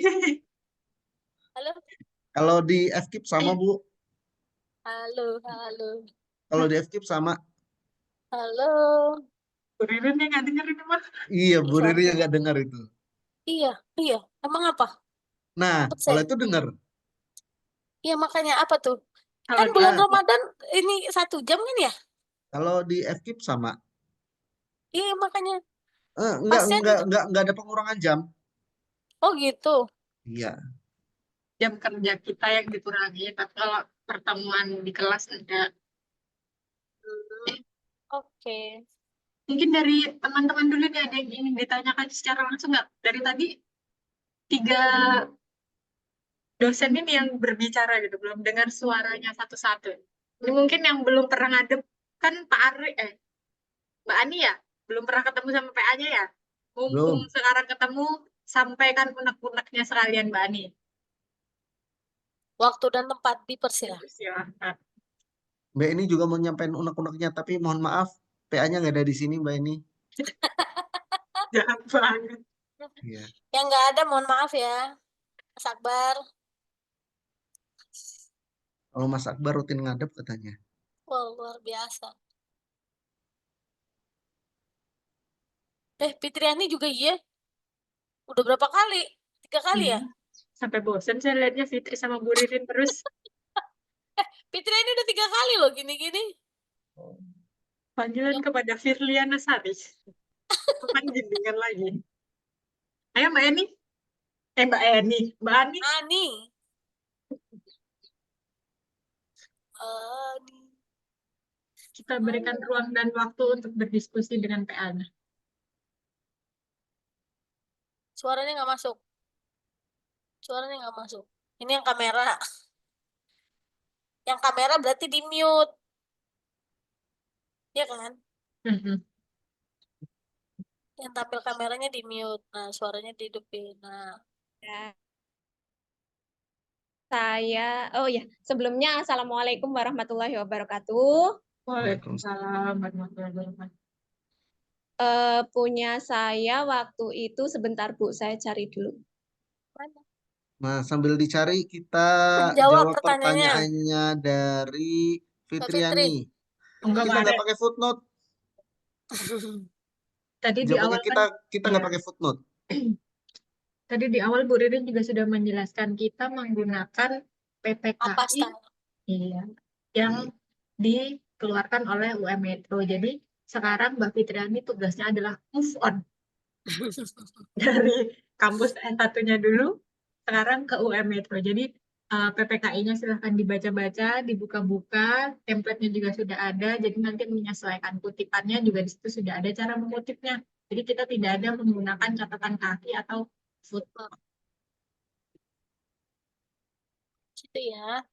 Halo?
Kalau di FKIP sama Bu.
Halo, halo.
Kalau di FKIP sama.
Halo.
Bu Ririn nih nggak dengerin mah.
Iya, Bu
Bisa.
Riri yang nggak dengar itu.
Iya, iya. Emang apa?
Nah,
Takut
kalau
saya.
itu dengar.
Iya, makanya apa tuh?
Kalau
Kan bulan
Ah,
Ramadan ini 1 jam kan ya?
kalau di FKIP sama.
Iya, makanya.
Enggak,
Pasien,
enggak ada pengurangan jam.
oh gitu.
Iya.
jam kerja kita yang dikurangi, tapi kalau pertemuan di kelas ada.
Hmm, oke.
Mungkin dari teman-teman dulu nih ada yang ingin ditanyakan secara langsung nggak? Dari tadi 3 dosen ini yang berbicara gitu, belum dengar suaranya satu-satu. Ini mungkin yang belum pernah ngadep, kan Pak Ari, Mbak Ani ya, belum pernah ketemu sama PA-nya ya. Mumpung
Belum.
sekarang ketemu, sampaikan unek-uneknya sekalian Mbak Ani.
Waktu dan tempat dipersilahkan.
Silahkan.
Mbak ini juga mau nyampein unek-uneknya, tapi mohon maaf, PA-nya nggak ada di sini Mbak Eni.
Jahat banget.
Iya.
Yang nggak ada, mohon maaf ya, Mas Akbar.
Kalau Mas Akbar rutin ngadep katanya.
Wah, luar biasa. Fitriani juga iya. Udah berapa kali? 3 kali ya?
Iya. Sampai bosan saya lihatnya Fitri sama Bu Ririn terus.
Fitriani udah 3 kali loh gini-gini.
Panggilan kepada Firliana Sari. Bukan gindingan lagi. Ayo Mbak Eni. Mbak Eni. Mbak Ani.
Ani. Ani.
Kita berikan ruang dan waktu untuk berdiskusi dengan PA-nya.
Suaranya nggak masuk. Suaranya nggak masuk. Ini yang kamera. Yang kamera berarti di mute. Ya kan?
Mhm.
Yang tampil kameranya di mute. Nah, suaranya dihidupin. Nah,
Oh ya, sebelumnya Assalamualaikum warahmatullahi wabarakatuh.
Waalaikumsalam warahmatullahi wabarakatuh.
Punya saya waktu itu sebentar Bu, saya cari dulu.
mana?
Nah, sambil dicari kita
Jawab
jawab
pertanyaannya.
pertanyaannya dari
Mbak
Fitriani.
Enggak
Kita nggak
Mare.
pakai footnote.
Tadi di
Jawabannya
awal
kita nggak
Iya.
pakai footnote.
Tadi di awal Bu Ririn juga sudah menjelaskan kita menggunakan
Apa
PPKI
style?
iya, yang dikeluarkan oleh UM Metro. Jadi sekarang Mbak Fitriani tugasnya adalah move on dari kampus S1-nya dulu sekarang ke UM Metro. Jadi PPKI-nya silahkan dibaca-baca, dibuka-buka, template-nya juga sudah ada. Jadi nanti menyesuaikan kutipannya juga di situ sudah ada cara mengutipnya. Jadi kita tidak ada menggunakan catatan kaki atau footnote.
Gitu ya.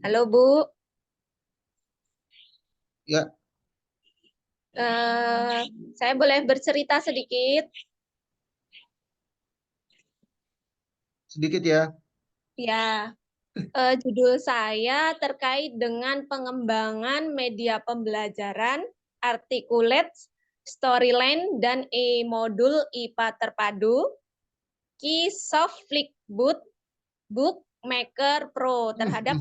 Halo Bu,
Ya,
saya boleh bercerita sedikit?
sedikit ya.
Ya, judul saya terkait dengan pengembangan media pembelajaran, articulate, storyline, dan e-modul IPA terpadu, Keysoft Flipbook Bookmaker Pro terhadap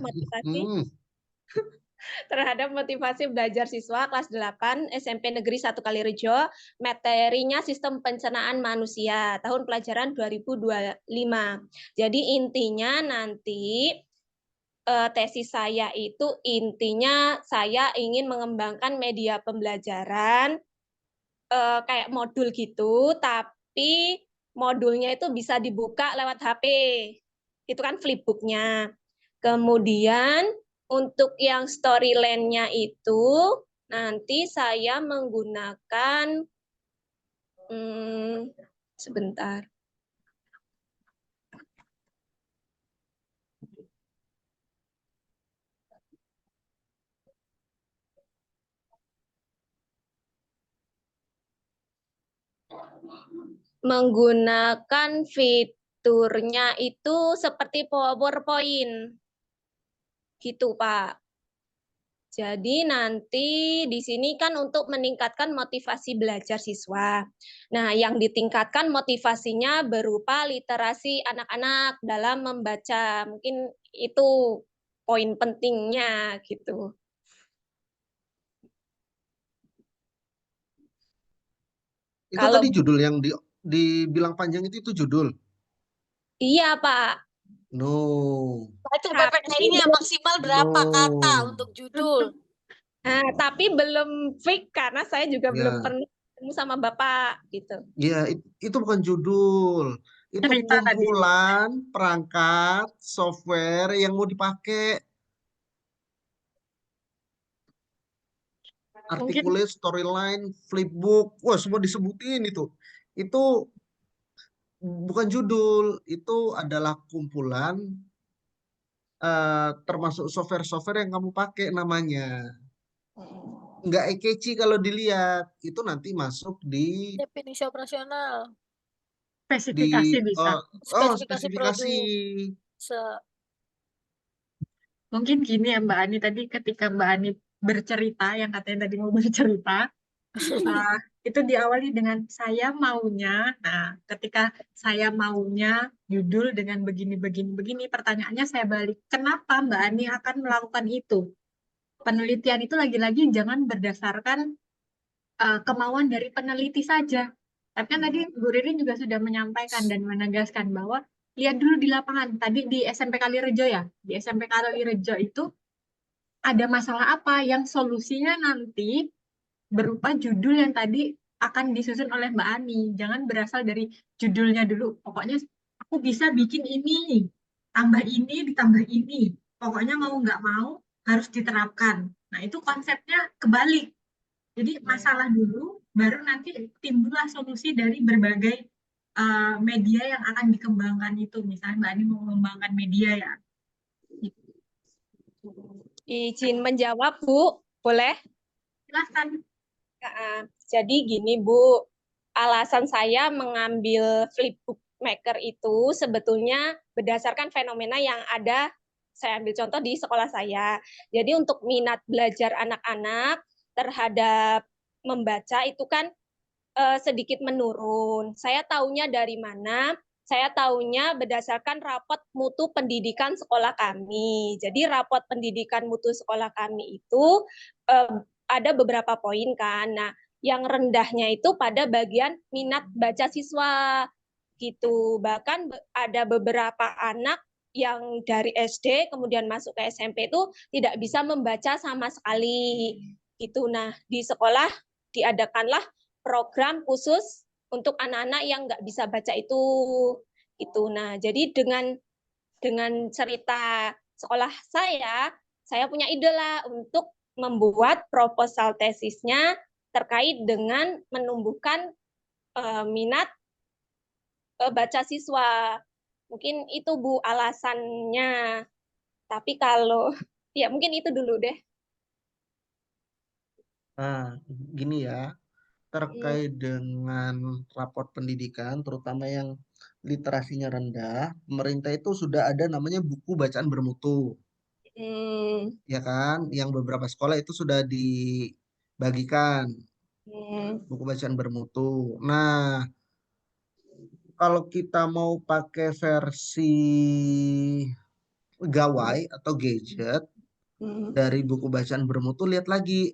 motivasi belajar siswa kelas 8 SMP Negeri 1 Kalirejo, materinya sistem pencernaan manusia tahun pelajaran 2025. Jadi intinya nanti tesis saya itu intinya saya ingin mengembangkan media pembelajaran kayak modul gitu, tapi modulnya itu bisa dibuka lewat HP. Itu kan flipbooknya. Kemudian untuk yang storyline-nya itu nanti saya menggunakan sebentar. Menggunakan fiturnya itu seperti PowerPoint. Gitu, Pak. Jadi nanti di sini kan untuk meningkatkan motivasi belajar siswa. Nah, yang ditingkatkan motivasinya berupa literasi anak-anak dalam membaca. Mungkin itu poin pentingnya gitu.
Itu
Kalau
tadi judul yang dibilang panjang itu judul.
iya, Pak.
No.
Itu PPKI-nya maksimal berapa kata untuk judul?
Nah, tapi belum fix karena saya juga belum
Ya,
pernah ketemu sama Bapak gitu.
ya itu bukan judul. Itu
Cerita tadi.
kumpulan perangkat software yang mau dipakai. articulate, storyline, flipbook, wah semua disebutin itu. Itu bukan judul, itu adalah kumpulan termasuk software-software yang kamu pakai namanya. Nggak catchy kalau dilihat, itu nanti masuk di
Definisi operasional,
Spesifikasi bisa.
spesifikasi
spesifikasi.
produk.
Mungkin gini ya Mbak Ani, tadi ketika Mbak Ani bercerita, yang katanya tadi mau bercerita, itu diawali dengan saya maunya. Nah, ketika saya maunya judul dengan begini, pertanyaannya saya balik, kenapa Mbak Ani akan melakukan itu? Penelitian itu lagi-lagi jangan berdasarkan kemauan dari peneliti saja. Tapi kan tadi Bu Ririn juga sudah menyampaikan dan menegaskan bahwa lihat dulu di lapangan. Tadi di SMP Kalirejo ya, di SMP Kalirejo itu ada masalah apa yang solusinya nanti berupa judul yang tadi akan disusun oleh Mbak Ani. Jangan berasal dari judulnya dulu. Pokoknya aku bisa bikin ini, tambah ini, ditambah ini. Pokoknya mau nggak mau harus diterapkan. Nah, itu konsepnya kebalik. Jadi masalah dulu, baru nanti timbullah solusi dari berbagai media yang akan dikembangkan itu. Misalnya Mbak Ani mau mengembangkan media ya.
Izin menjawab, Bu. Boleh?
Silahkan.
Jadi gini, Bu. Alasan saya mengambil flipbook maker itu sebetulnya berdasarkan fenomena yang ada, saya ambil contoh di sekolah saya. Jadi untuk minat belajar anak-anak terhadap membaca itu kan sedikit menurun. Saya tahunya dari mana? Saya tahunya berdasarkan rapot mutu pendidikan sekolah kami. Jadi rapot pendidikan mutu sekolah kami itu ada beberapa poin kan. Nah, yang rendahnya itu pada bagian minat baca siswa gitu. Bahkan ada beberapa anak yang dari SD kemudian masuk ke SMP itu tidak bisa membaca sama sekali gitu. Nah, di sekolah diadakanlah program khusus untuk anak-anak yang nggak bisa baca itu. Nah, jadi dengan cerita sekolah saya punya ide lah untuk membuat proposal tesisnya terkait dengan menumbuhkan minat baca siswa. Mungkin itu Bu alasannya. Tapi kalau ya mungkin itu dulu deh.
Nah, gini ya, terkait dengan raport pendidikan, terutama yang literasinya rendah, pemerintah itu sudah ada namanya buku bacaan bermutu, ya kan? Yang beberapa sekolah itu sudah dibagikan buku bacaan bermutu. Nah, kalau kita mau pakai versi gawai atau gadget dari buku bacaan bermutu, lihat lagi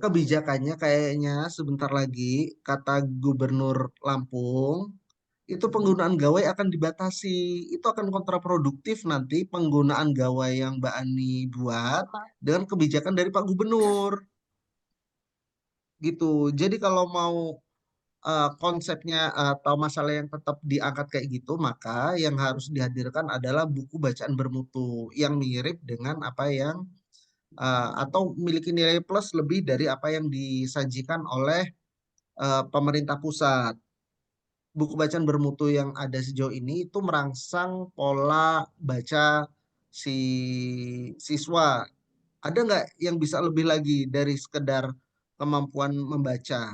kebijakannya kayaknya sebentar lagi kata Gubernur Lampung itu penggunaan gawai akan dibatasi. Itu akan kontraproduktif nanti penggunaan gawai yang Mbak Ani buat dengan kebijakan dari Pak Gubernur. Gitu. Jadi kalau mau konsepnya atau masalah yang tetap diangkat kayak gitu, maka yang harus dihadirkan adalah buku bacaan bermutu yang mirip dengan apa yang atau memiliki nilai plus lebih dari apa yang disajikan oleh pemerintah pusat. Buku bacaan bermutu yang ada sejauh ini itu merangsang pola baca si siswa. Ada nggak yang bisa lebih lagi dari sekedar kemampuan membaca?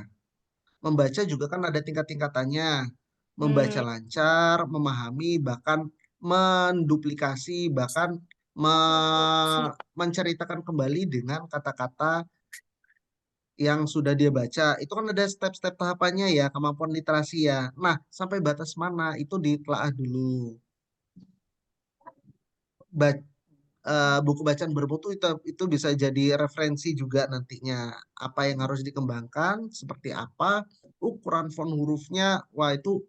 Membaca juga kan ada tingkat-tingkatannya. Membaca lancar, memahami, bahkan menduplikasi, bahkan menceritakan kembali dengan kata-kata yang sudah dia baca. Itu kan ada step-step tahapannya ya, kemampuan literasi ya. Nah, sampai batas mana itu ditelaah dulu. Buku bacaan bermutu itu bisa jadi referensi juga nantinya. Apa yang harus dikembangkan, seperti apa, ukuran font hurufnya, wah itu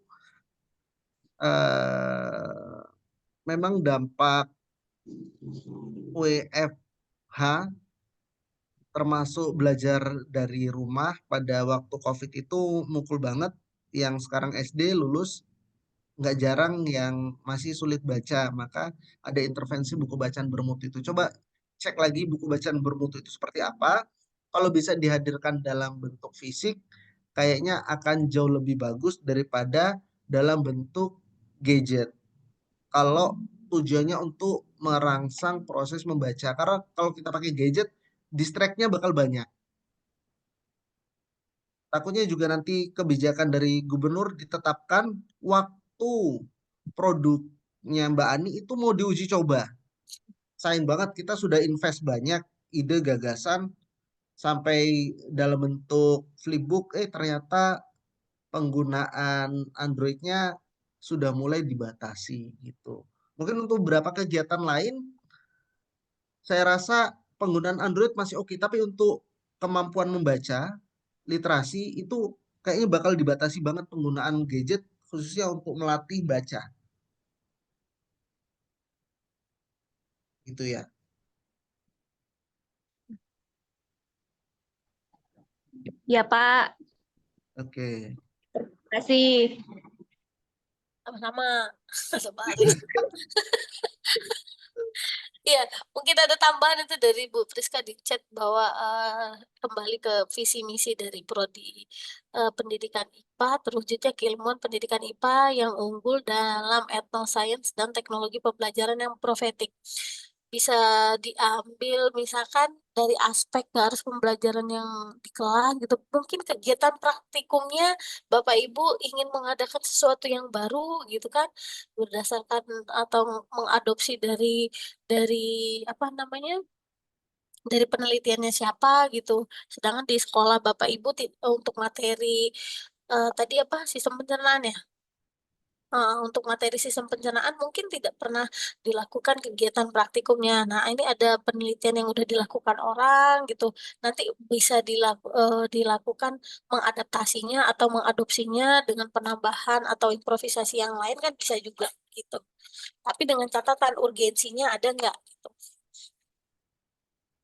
memang dampak WFH termasuk belajar dari rumah pada waktu COVID itu mukul banget. Yang sekarang SD lulus nggak jarang yang masih sulit baca, maka ada intervensi buku bacaan bermutu itu. Coba cek lagi buku bacaan bermutu itu seperti apa. Kalau bisa dihadirkan dalam bentuk fisik, kayaknya akan jauh lebih bagus daripada dalam bentuk gadget. Kalau tujuannya untuk merangsang proses membaca. Karena kalau kita pakai gadget, distract-nya bakal banyak. Takutnya juga nanti kebijakan dari gubernur ditetapkan waktu produknya Mbak Ani itu mau diuji coba. Sayang banget kita sudah invest banyak ide gagasan sampai dalam bentuk flipbook, ternyata penggunaan Android-nya sudah mulai dibatasi gitu. Mungkin untuk beberapa kegiatan lain, saya rasa penggunaan Android masih oke, tapi untuk kemampuan membaca, literasi itu kayaknya bakal dibatasi banget penggunaan gadget, khususnya untuk melatih baca, gitu ya.
Ya, Pak.
Oke.
Terima kasih.
Sama-sama. Sebalik. Iya, mungkin ada tambahan itu dari Bu Priska di chat bahwa kembali ke visi misi dari Prodi Pendidikan IPA, terwujudnya keilmuan pendidikan IPA yang unggul dalam etnoscience dan teknologi pembelajaran yang profetik. Bisa diambil misalkan dari aspek harus pembelajaran yang di kelas gitu. Mungkin kegiatan praktikumnya Bapak Ibu ingin mengadakan sesuatu yang baru gitu kan, berdasarkan atau mengadopsi dari apa namanya, dari penelitiannya siapa gitu. Sedangkan di sekolah Bapak Ibu untuk materi tadi apa, sistem pencernaan ya. Untuk materi sistem pencernaan mungkin tidak pernah dilakukan kegiatan praktikumnya. Nah, ini ada penelitian yang udah dilakukan orang gitu. Nanti bisa dilakukan mengadaptasinya atau mengadopsinya dengan penambahan atau improvisasi yang lain kan bisa juga gitu. Tapi dengan catatan urgensinya ada nggak gitu.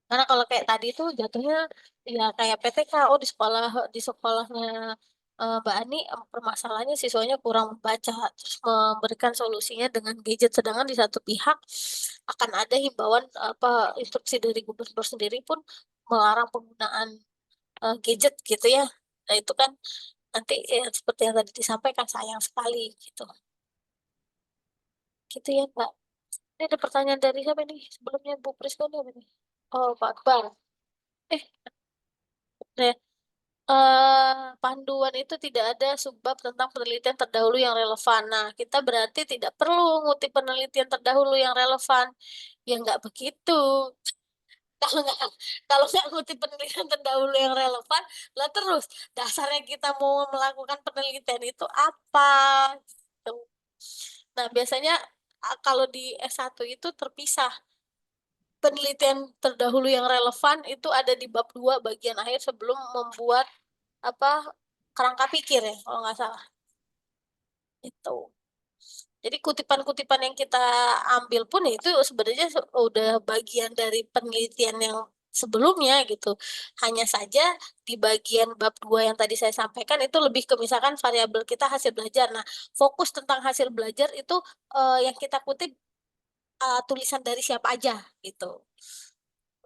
Karena kalau kayak tadi tuh jatuhnya ya kayak PTK, di sekolahnya Mbak Ani permasalahannya siswanya kurang membaca, terus memberikan solusinya dengan gadget. Sedangkan di satu pihak akan ada himbauan apa instruksi dari gubernur sendiri pun melarang penggunaan gadget gitu ya. Nah itu kan nanti seperti yang tadi disampaikan sayang sekali gitu. Gitu ya Mbak. Ini ada pertanyaan dari siapa nih? Sebelumnya Bu Priska nih apa nih? Oh Pak Akbar. Eh, deh. Panduan itu tidak ada subbab tentang penelitian terdahulu yang relevan. Nah, kita berarti tidak perlu ngutip penelitian terdahulu yang relevan. Ya nggak begitu. Kalau nggak kalau nggak ngutip penelitian terdahulu yang relevan, lah terus dasarnya kita mau melakukan penelitian itu apa? Gitu. Nah, biasanya kalau di S1 itu terpisah. Penelitian terdahulu yang relevan itu ada di bab 2 bagian akhir sebelum membuat apa kerangka pikir ya kalau nggak salah itu. Jadi kutipan-kutipan yang kita ambil pun itu sebenarnya udah bagian dari penelitian yang sebelumnya gitu. Hanya saja di bagian bab 2 yang tadi saya sampaikan itu lebih ke misalkan variabel kita hasil belajar. Nah, fokus tentang hasil belajar itu yang kita kutip tulisan dari siapa aja gitu.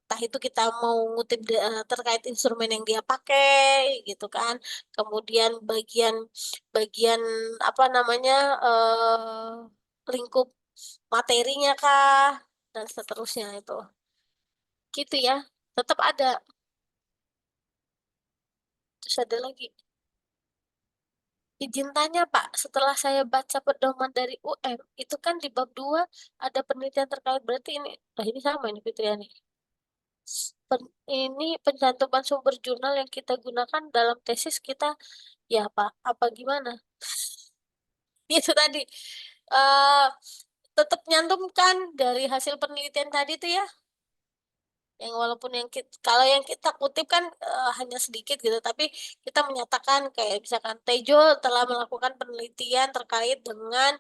Entah itu kita mau ngutip terkait instrumen yang dia pakai gitu kan, kemudian bagian bagian apa namanya lingkup materinya kah dan seterusnya itu gitu ya, tetap ada. Terus ada lagi, izin tanya Pak, setelah saya baca pedoman dari UM itu kan di bab 2 ada penelitian terkait, berarti ini sama ini Fitria nih. Ini pencantuman sumber jurnal yang kita gunakan dalam tesis kita ya Pak, apa gimana? Itu tadi eh tetap nyantumkan dari hasil penelitian tadi tuh ya, yang walaupun kalau yang kita kutip kan hanya sedikit gitu, tapi kita menyatakan kayak misalkan Tejo telah melakukan penelitian terkait dengan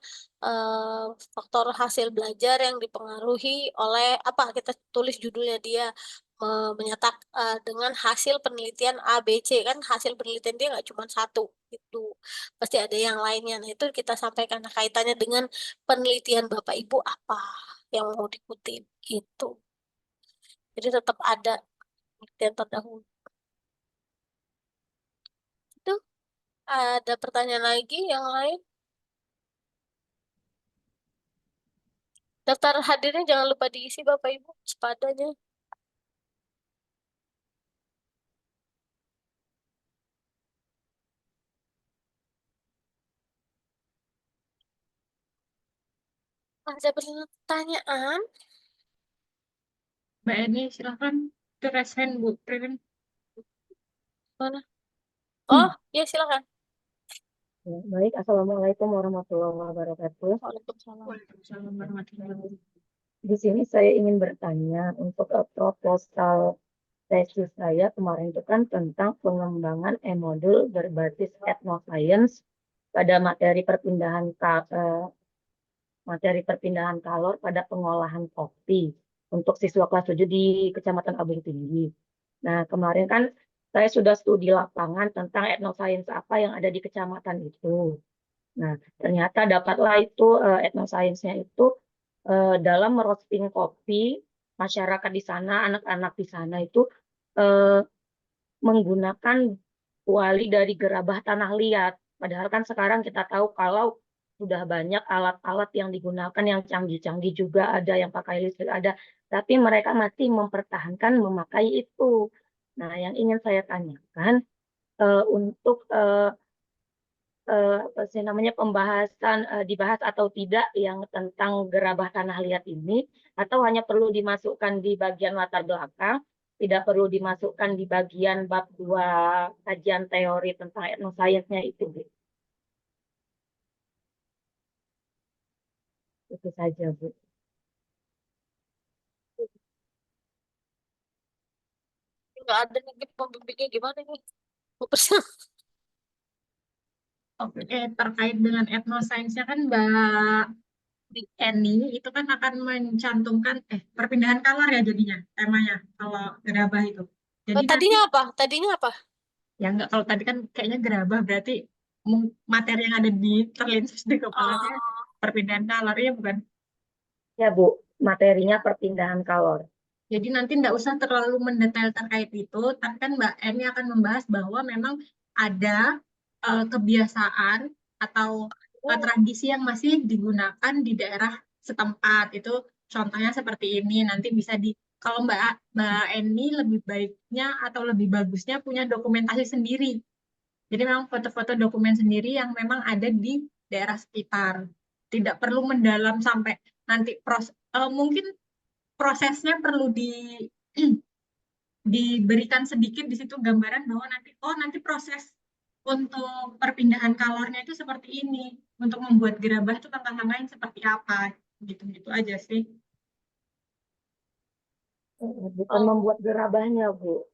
faktor hasil belajar yang dipengaruhi oleh apa, kita tulis judulnya dia menyatakan dengan hasil penelitian A B C, kan hasil penelitian dia nggak cuma satu itu, pasti ada yang lainnya. Nah itu kita sampaikan, nah, kaitannya dengan penelitian Bapak Ibu apa yang mau dikutip gitu. Jadi tetap ada penelitian terdahulu. Itu ada pertanyaan lagi yang lain? Daftar hadirnya jangan lupa diisi Bapak Ibu sepadanya. Ada pertanyaan?
Mbak Eni, silakan ke raise hand, Bu Ririn.
Mana? Oh, ya silakan.
Ya, baik, Assalamualaikum warahmatullahi wabarakatuh.
Waalaikumsalam.
Waalaikumsalam warahmatullahi wabarakatuh.
Di sini saya ingin bertanya untuk proposal tesis saya kemarin itu kan tentang pengembangan e-modul berbasis etnoscience pada materi perpindahan kalor pada pengolahan kopi untuk siswa kelas 7 di Kecamatan Abung Tinggi. Nah, kemarin kan saya sudah studi lapangan tentang etnoscience apa yang ada di kecamatan itu. Nah, ternyata dapatlah itu etnoscience-nya itu dalam merosting kopi, masyarakat di sana, anak-anak di sana itu menggunakan kuali dari gerabah tanah liat. Padahal kan sekarang kita tahu kalau sudah banyak alat-alat yang digunakan yang canggih-canggih juga ada, yang pakai listrik ada, tapi mereka masih mempertahankan memakai itu. Nah, yang ingin saya tanyakan untuk apa sih namanya pembahasan dibahas atau tidak yang tentang gerabah tanah liat ini, atau hanya perlu dimasukkan di bagian latar belakang, tidak perlu dimasukkan di bagian bab 2 kajian teori tentang etnoscience-nya itu, Bu. Itu saja, Bu.
Nggak ada nih pembimbingnya gimana nih? Bu Priscil.
Oke, terkait dengan etnoscience-nya kan Mbak Eni itu kan akan mencantumkan perpindahan kalor ya jadinya temanya kalau gerabah itu. Jadi nanti
Tadinya apa? Tadinya apa?
ya enggak, kalau tadi kan kayaknya gerabah berarti materi yang ada di terlintas di kepala saya
Oh,
perpindahan kalor ya bukan.
Ya, Bu, materinya perpindahan kalor.
Jadi nanti enggak usah terlalu mendetail terkait itu, tapi kan Mbak Eni akan membahas bahwa memang ada kebiasaan atau tradisi yang masih digunakan di daerah setempat. Itu contohnya seperti ini. Nanti bisa kalau Mbak Eni lebih baiknya atau lebih bagusnya punya dokumentasi sendiri. Jadi memang foto-foto dokumen sendiri yang memang ada di daerah sekitar. Tidak perlu mendalam sampai nanti mungkin prosesnya perlu diberikan sedikit di situ gambaran bahwa nanti proses untuk perpindahan kalornya itu seperti ini. Untuk membuat gerabah itu tantangan seperti apa. Gitu-gitu aja sih.
Bukan
oh.
membuat gerabahnya, Bu.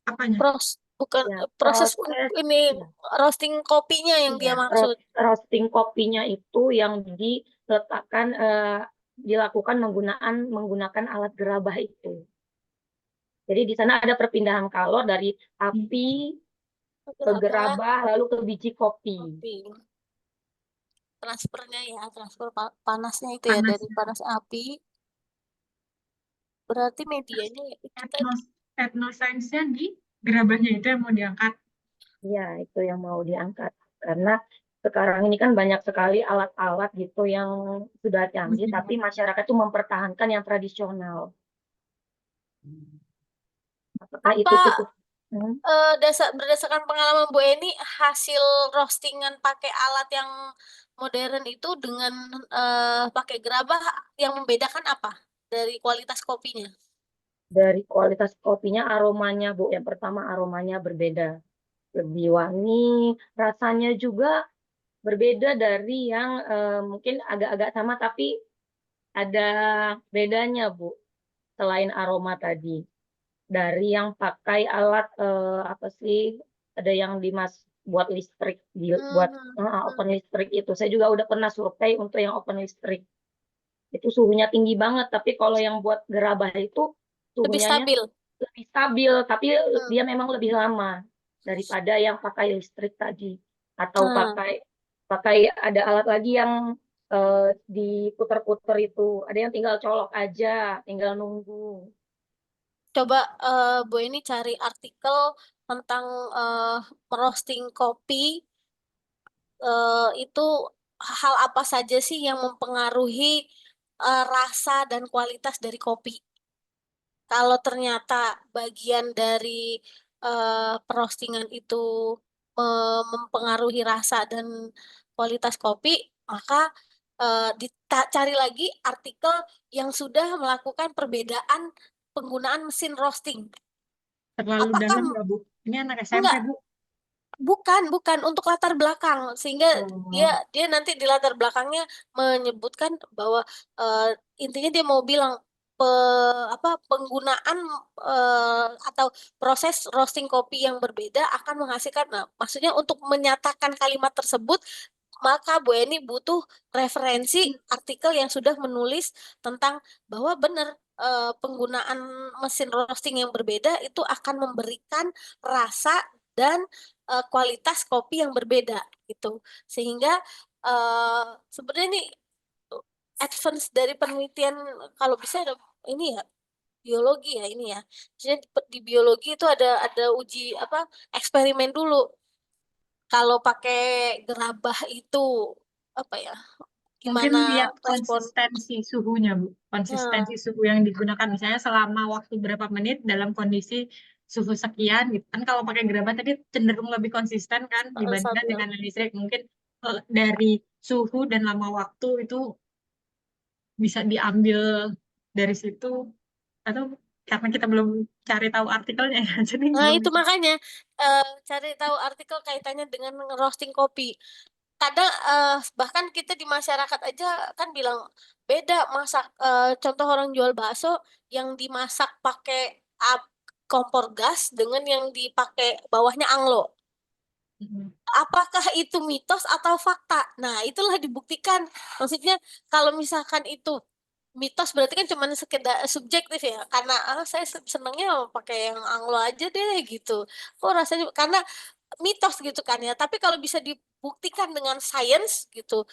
Apanya?
Bukan
Ya,
proses
proses
ini
ya.
roasting kopinya yang dia
Iya,
maksud.
roasting kopinya itu yang diletakkan dilakukan menggunakan alat gerabah itu. Jadi di sana ada perpindahan kalor dari api ke gerabah lalu ke biji kopi.
Transfernya ya, transfer panasnya itu ya dari panas api. Berarti medianya ya itu tadi.
Etnoscience-nya di gerabahnya itu yang mau diangkat.
Iya, itu yang mau diangkat. Karena sekarang ini kan banyak sekali alat-alat gitu yang sudah canggih, tapi masyarakat itu mempertahankan yang tradisional. Apakah itu
Apa
cukup?
berdasarkan pengalaman Bu Eni, hasil roastingan pakai alat yang modern itu dengan pakai gerabah yang membedakan apa dari kualitas kopinya?
Dari kualitas kopinya, aromanya, Bu. Yang pertama, aromanya berbeda. Lebih wangi, rasanya juga berbeda dari yang mungkin agak-agak sama, tapi ada bedanya, Bu. Selain aroma tadi. Dari yang pakai alat, apa sih, ada yang buat listrik, buat open listrik itu. Saya juga udah pernah survei untuk yang open listrik. Itu suhunya tinggi banget, tapi kalau yang buat gerabah itu
Lebih
suhunya
stabil.
lebih stabil, tapi dia memang lebih lama daripada yang pakai listrik tadi. Atau pakai ada alat lagi yang diputer-puter itu. Ada yang tinggal colok aja, tinggal nunggu.
Coba Bu ini cari artikel tentang roasting kopi, itu hal apa saja sih yang mempengaruhi rasa dan kualitas dari kopi. Kalau ternyata bagian dari perostingan itu mempengaruhi rasa dan kualitas kopi, maka cari lagi artikel yang sudah melakukan perbedaan penggunaan mesin roasting.
Terlalu
Apakah
dalam nggak, Bu? Ini anak SMP,
enggak?
Bu.
Bukan untuk latar belakang, sehingga
Oh.
dia nanti di latar belakangnya menyebutkan bahwa intinya dia mau bilang penggunaan atau proses roasting kopi yang berbeda akan menghasilkan. Nah, maksudnya untuk menyatakan kalimat tersebut, maka Bu Eni butuh referensi artikel yang sudah menulis tentang bahwa benar penggunaan mesin roasting yang berbeda itu akan memberikan rasa dan kualitas kopi yang berbeda gitu, sehingga sebenarnya ini advance dari penelitian, kalau bisa ini ya biologi ya ini ya. Jadi di biologi itu ada uji eksperimen dulu. Kalau pakai gerabah itu apa ya?
Mungkin
Gimana
lihat
respon?
konsistensi suhunya, Bu. Konsistensi suhu yang digunakan. Misalnya selama waktu berapa menit dalam kondisi suhu sekian gitu kan. Kalau pakai gerabah tadi cenderung lebih konsisten kan dibandingkan
Stabil.
dengan listrik. Mungkin dari suhu dan lama waktu itu bisa diambil dari situ, atau karena kita belum cari tahu artikelnya ya, jadi
Nah,
belum
itu
bisa.
makanya cari tahu artikel kaitannya dengan roasting kopi. Kadang bahkan kita di masyarakat aja kan bilang beda masak, contoh orang jual bakso yang dimasak pakai kompor gas dengan yang dipakai bawahnya anglo. Apakah itu mitos atau fakta? Nah, itulah dibuktikan. Maksudnya kalau misalkan itu mitos berarti kan cuma sekedar subjektif ya. Karena saya senangnya pakai yang anglo aja deh gitu. Kok rasanya karena mitos gitu kan ya. Tapi kalau bisa dibuktikan dengan sains gitu,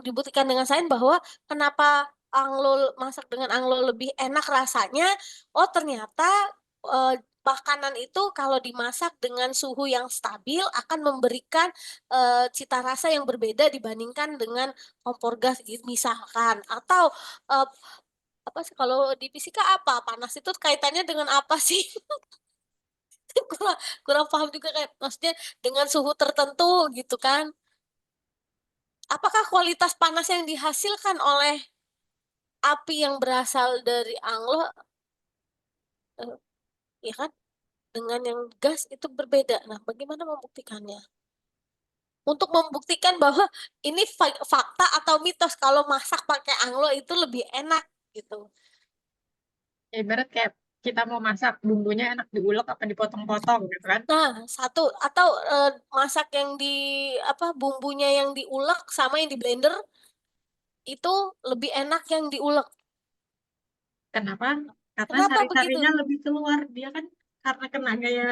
dibuktikan dengan sains bahwa kenapa anglo masak dengan anglo lebih enak rasanya. Oh, ternyata eh, makanan itu kalau dimasak dengan suhu yang stabil akan memberikan cita rasa yang berbeda dibandingkan dengan kompor gas misalkan. Atau eh, apa sih kalau di fisika apa panas itu kaitannya dengan apa sih? kurang kurang paham juga kan, maksudnya dengan suhu tertentu gitu kan. Apakah kualitas panas yang dihasilkan oleh api yang berasal dari anglo ya kan dengan yang gas itu berbeda. Nah, bagaimana membuktikannya? Untuk membuktikan bahwa ini fakta atau mitos kalau masak pakai anglo itu lebih enak gitu.
Ibarat kayak kita mau masak, bumbunya enak diulek apa dipotong-potong gitu kan.
Nah, satu atau masak yang bumbunya yang diulek sama yang di blender itu lebih enak yang diulek.
Kenapa? Karena
Kenapa begitu?
sari-sarinya lebih keluar. Dia kan karena kena gaya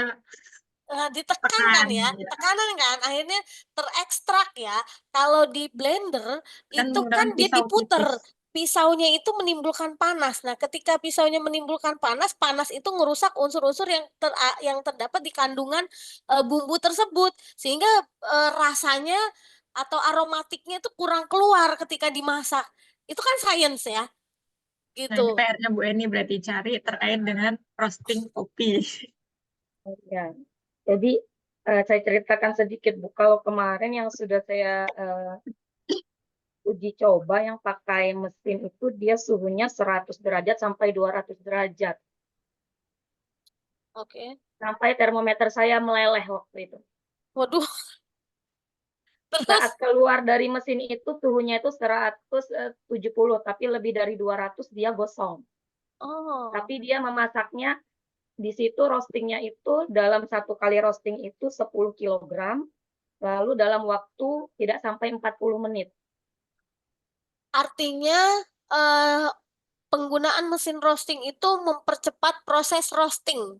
Ditekan kan ya,
tekan.
tekanan kan, akhirnya terekstrak ya. Kalau di blender
Kan
itu kan
menggunakan
dia
pisau
diputer,
tipis.
pisaunya itu menimbulkan panas. Nah, ketika pisaunya menimbulkan panas, panas itu merusak unsur-unsur yang terdapat di kandungan bumbu tersebut, sehingga rasanya atau aromatiknya itu kurang keluar ketika dimasak. Itu kan sains ya,
Nah, ini
gitu.
PR-nya Bu Eni berarti cari terkait dengan roasting kopi.
Ya, jadi saya ceritakan sedikit Bu, kalau kemarin yang sudah saya uji coba yang pakai mesin itu dia suhunya 100 derajat sampai 200 derajat.
Oke.
Sampai termometer saya meleleh waktu itu.
Waduh. Terus
Saat keluar dari mesin itu suhunya itu 170, tapi lebih dari 200 dia gosong. Tapi dia memasaknya di situ roastingnya itu dalam satu kali roasting itu 10 kg, lalu dalam waktu tidak sampai 40 menit.
artinya penggunaan mesin roasting itu mempercepat proses roasting,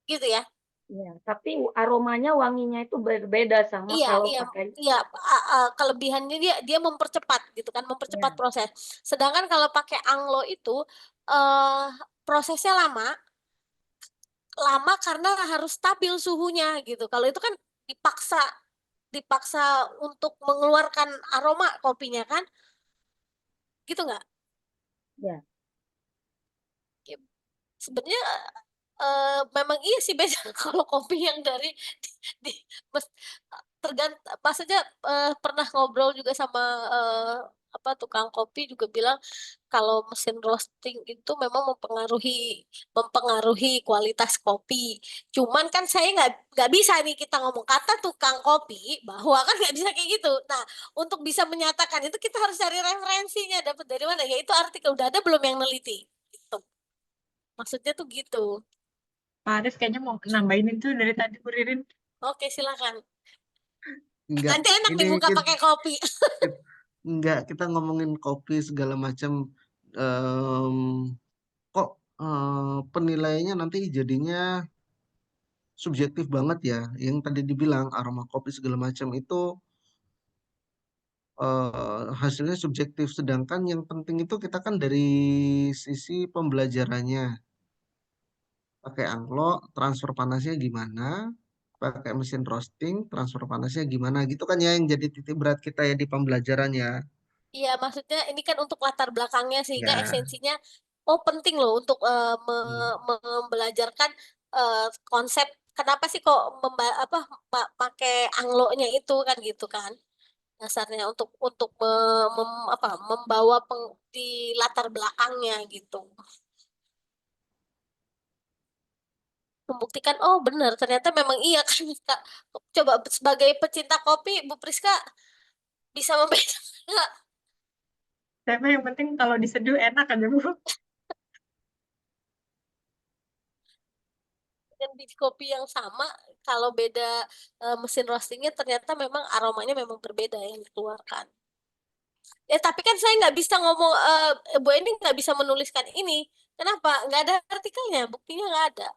gitu ya?
Ya, tapi aromanya, wanginya itu berbeda sama
Iya,
kalau
iya,
pakai.
iya. Kelebihannya dia mempercepat, gitu kan, mempercepat
Ya,
proses. Sedangkan kalau pakai anglo itu eh prosesnya lama, lama karena harus stabil suhunya gitu. Kalau itu kan dipaksa untuk mengeluarkan aroma kopinya kan, gitu nggak?
Ya.
Sebenarnya memang iya sih beda kalau kopi yang dari di, maksudnya pernah ngobrol juga sama apa tukang kopi juga bilang kalau mesin roasting itu memang mempengaruhi kualitas kopi. Cuman kan saya nggak bisa nih kita ngomong kata tukang kopi bahwa kan nggak bisa kayak gitu. Nah, untuk bisa menyatakan itu kita harus cari referensinya dapat dari mana? Yaitu artikel udah ada belum yang neliti. Gitu. Maksudnya tuh gitu.
Pak Arief kayaknya mau nambahin itu dari tadi Bu Ririn.
Oke, silakan.
Enggak,
Nanti enak
ini
dibuka pakai kopi.
enggak, kita ngomongin kopi segala macam. em, Kok penilaiannya nanti jadinya subjektif banget ya. Yang tadi dibilang aroma kopi segala macam itu hasilnya subjektif. Sedangkan yang penting itu kita kan dari sisi pembelajarannya. Pakai anglo, transfer panasnya gimana? Pakai mesin roasting, transfer panasnya gimana? Gitu kan ya yang jadi titik berat kita ya di pembelajaran ya.
Iya, maksudnya ini kan untuk latar belakangnya sehingga
Ya.
esensinya penting loh untuk
Hmm.
membelajarkan konsep kenapa sih kok pakai anglonya itu kan gitu kan. Dasarnya untuk membawa di latar belakangnya gitu. Membuktikan oh benar ternyata memang iya kan Kak. Coba sebagai pecinta kopi Bu Priska bisa membedakan nggak?
Tapi yang penting kalau diseduh enak aja Bu.
Dengan biji kopi yang sama kalau beda mesin roastingnya ternyata memang aromanya memang berbeda yang dikeluarkan. Tapi kan saya nggak bisa ngomong Bu Eni nggak bisa menuliskan ini. Kenapa? Nggak ada artikelnya, buktinya nggak ada,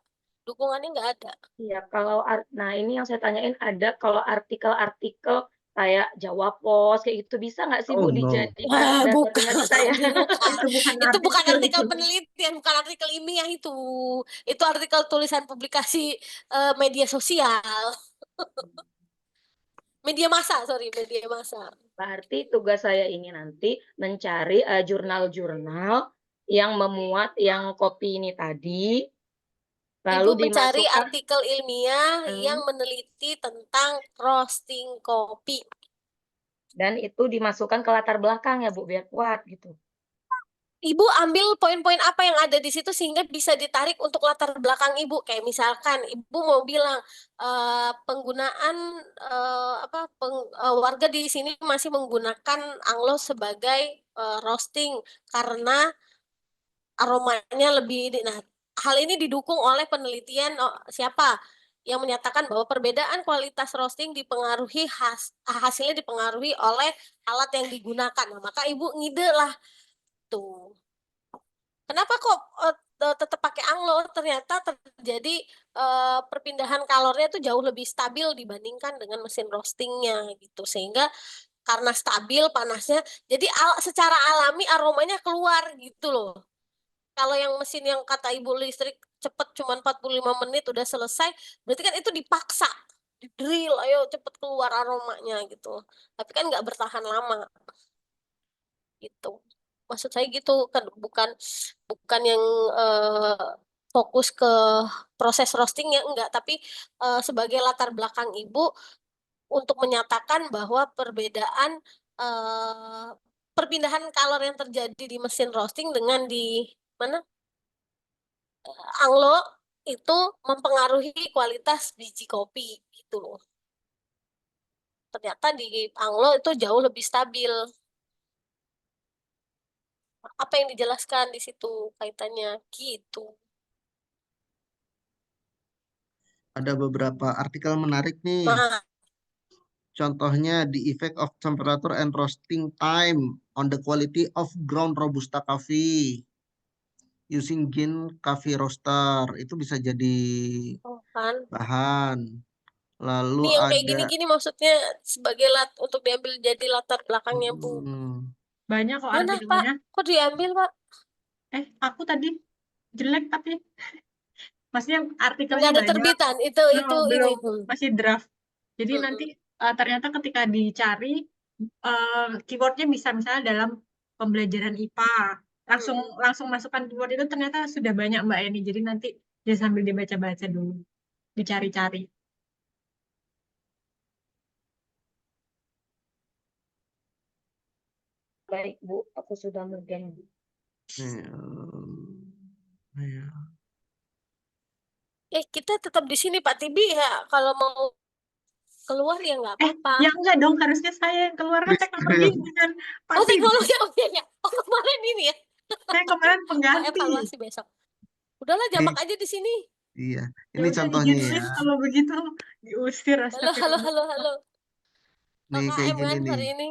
dukungannya nggak ada.
Iya, kalau nah ini yang saya tanyain ada kalau artikel-artikel kayak Jawa Pos kayak gitu bisa nggak sih Bu
Oh no.
dijadikan dasar
Bukan,
analisa ya?
bukan.
Itu bukan
Itu bukan
artikel
artikel
itu.
penelitian, bukan artikel ilmiah itu. Itu artikel tulisan publikasi media sosial. Media massa, sorry, media massa.
Berarti tugas saya ini nanti mencari jurnal-jurnal yang memuat yang kopi ini tadi,
Ibu
lalu
mencari
dimasukkan
artikel ilmiah yang meneliti tentang roasting kopi.
dan itu dimasukkan ke latar belakang ya Bu biar kuat gitu.
Ibu ambil poin-poin apa yang ada di situ sehingga bisa ditarik untuk latar belakang Ibu. Kayak misalkan Ibu mau bilang penggunaan warga di sini masih menggunakan anglo sebagai roasting karena aromanya lebih. Nah, hal ini didukung oleh penelitian siapa yang menyatakan bahwa perbedaan kualitas roasting dipengaruhi hasilnya dipengaruhi oleh alat yang digunakan. Nah, maka Ibu ngide lah tuh. Kenapa kok tetap pakai anglo? Ternyata terjadi perpindahan kalornya itu jauh lebih stabil dibandingkan dengan mesin roastingnya gitu. Sehingga karena stabil panasnya, jadi secara alami aromanya keluar gitu loh. Kalau yang mesin yang kata Ibu listrik cepet cuma 45 menit udah selesai, berarti kan itu dipaksa, di drill, ayo cepet keluar aromanya gitu. Tapi kan nggak bertahan lama gitu. Maksud saya gitu kan bukan yang fokus ke proses roastingnya enggak, tapi sebagai latar belakang Ibu untuk menyatakan bahwa perbedaan perpindahan kalor yang terjadi di mesin roasting dengan di mana anglo itu mempengaruhi kualitas biji kopi gitu loh. Ternyata di anglo itu jauh lebih stabil. Apa yang dijelaskan di situ kaitannya gitu.
Ada beberapa artikel menarik nih.
Nah,
Contohnya the effect of temperature and roasting time on the quality of ground robusta coffee using Gin coffee roaster itu bisa jadi
kan
bahan. Lalu
ini yang kayak
ada
gini-gini maksudnya sebagai untuk diambil jadi latar belakangnya Bu.
Banyak kok
Mana Pak?
artikelnya.
Kok diambil Pak?
Aku tadi jelek tapi Maksudnya artikelnya
Nggak ada
banyak,
terbitan, itu ini.
belum, masih draft. Jadi nanti ternyata ketika dicari keywordnya bisa misalnya dalam pembelajaran IPA, langsung masukkan keyword itu ternyata sudah banyak Mbak Eni. Jadi nanti dia sambil dibaca-baca dulu, dicari-cari.
Baik, Bu, aku sudah megang.
Ya.
Kita tetap di sini Pak Tibi ya. Kalau mau keluar ya nggak apa-apa.
Ya enggak dong, harusnya saya yang keluar kan teknologi dengan Pak
Oh
Tibi.
teknologi, oh iya ya. Oh kemarin ini ya.
Saya kemarin
Pak
pengganti.
evaluasi besok. Udahlah
Nih,
jamak aja di sini.
iya.
Ya
Ini
udah
contohnya
digituin
ya.
kalau begitu diusir,
Halo, halo,
astagfirullah.
halo, halo.
Nih kayak
KKM
gini
kan
nih.
hari ini.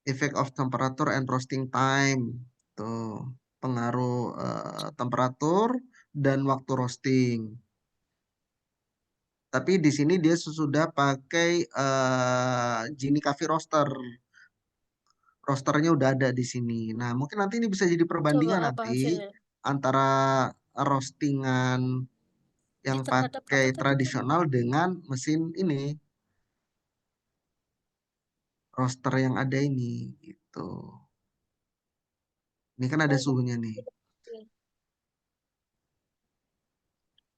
Effect of temperature and roasting time. Tuh, pengaruh temperatur dan waktu roasting. Tapi di sini dia sudah pakai Gini Coffee Roaster. Roasternya udah ada di sini. Nah, mungkin nanti ini bisa jadi
Coba
perbandingan
apa
nanti
hasilnya?
antara roastingan yang
Terhadap
pakai
apa tadi?
tradisional dengan mesin ini, roaster yang ada ini, gitu. Ini kan ada
Oh,
suhunya nih.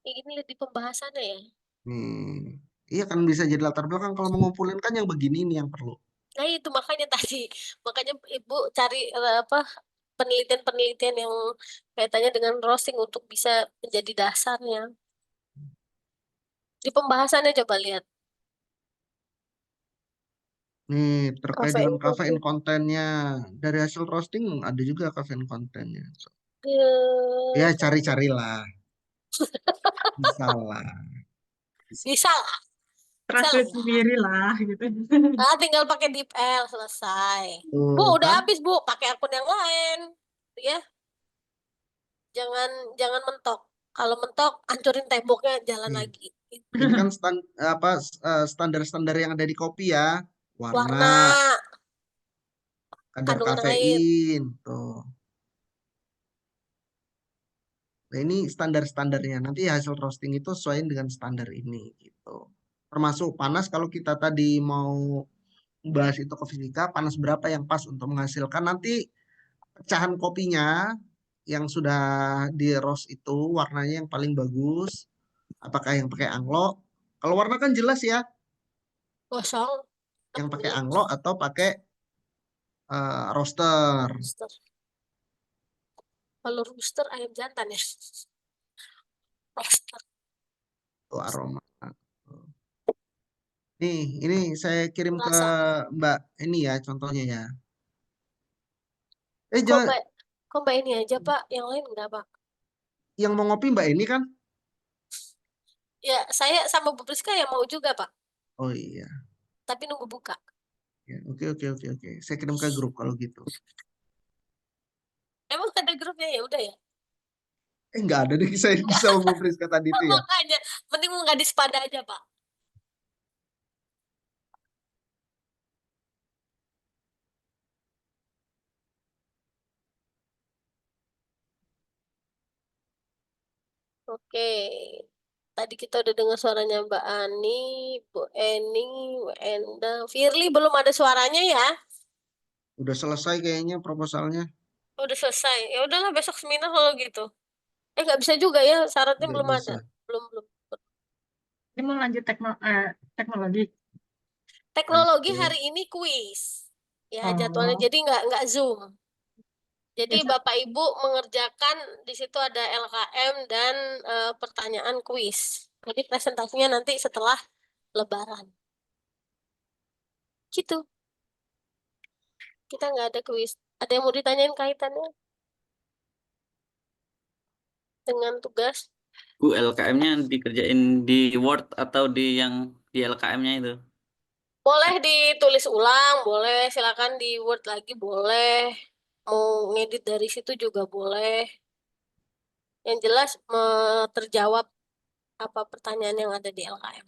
ini lihat di pembahasannya ya.
Nih, iya kan bisa jadi latar belakang kalau mau ngumpulin kan yang begini nih yang perlu.
Nah itu makanya tadi, makanya Ibu cari apa penelitian-penelitian yang kaitannya dengan roasting untuk bisa menjadi dasarnya. Di pembahasannya coba lihat.
Nih, terkait
Kafein
dengan
kopi.
kafein kontennya. Dari hasil roasting ada juga kafein kontennya. Ya, cari-carilah. Bisa lah.
Bisa lah, bisa
Translate
lah.
sendiri lah gitu.
Nah, tinggal pakai DeepL selesai. Bu,
Tuh
udah
kan?
habis Bu, pakai akun yang lain. Ya, jangan jangan mentok. Kalau mentok, hancurin temboknya, jalan
Nih,
lagi.
ini kan standar-standar yang ada di kopi ya. Warna,
Warna,
kadar
kandungan air.
kafein, tuh. Nah, ini standar-standarnya. Nanti hasil roasting itu sesuai dengan standar ini gitu. Termasuk panas kalau kita tadi mau bahas itu ke fisika, panas berapa yang pas untuk menghasilkan nanti pecahan kopinya yang sudah di roast itu warnanya yang paling bagus. Apakah yang pakai anglo? Kalau warna kan jelas ya,
Kosong.
yang pakai anglo atau pakai roaster.
Rooster. Kalau rooster ayam jantan ya. Roaster.
Tuh aroma. Nih, ini saya kirim ke
Rasa.
Mbak ini ya contohnya ya.
Kok
Jangan
mbak, kok mbak ini aja Pak, yang lain enggak Pak?
yang mau ngopi Mbak ini kan?
Ya, saya sama Bu Priska yang mau juga Pak,
Oh iya.
tapi nunggu buka.
Ya, oke. Saya kirim ke grup kalau gitu.
Emang ada grupnya ya udah ya.
Nggak ada deh saya bisa sama Priska tadi itu ya.
Makanya, mending nggak di sepada aja Pak. Oke, tadi kita udah dengar suaranya Mbak Ani, Bu Eni, Bu Endang, Firly belum ada suaranya ya.
Udah selesai kayaknya proposalnya.
Udah selesai. Ya udahlah besok seminar kalau gitu. Nggak bisa juga ya, syaratnya
Nggak
belum ada.
bisa.
Belum.
Ini mau lanjut teknologi.
Teknologi
Lanjut.
hari ini kuis. Ya, jadwalnya
Oh,
jadi nggak Zoom. Jadi
biasa.
Bapak Ibu mengerjakan di situ ada LKM dan pertanyaan kuis. Jadi presentasinya nanti setelah Lebaran. Gitu. Kita nggak ada kuis. Ada yang mau ditanyain kaitannya dengan tugas?
Bu, LKM-nya dikerjain di Word atau di yang di LKM-nya itu?
Boleh ditulis ulang, boleh silakan di Word lagi, boleh. Mau ngedit dari situ juga boleh. Yang jelas terjawab apa pertanyaan yang ada di LKM.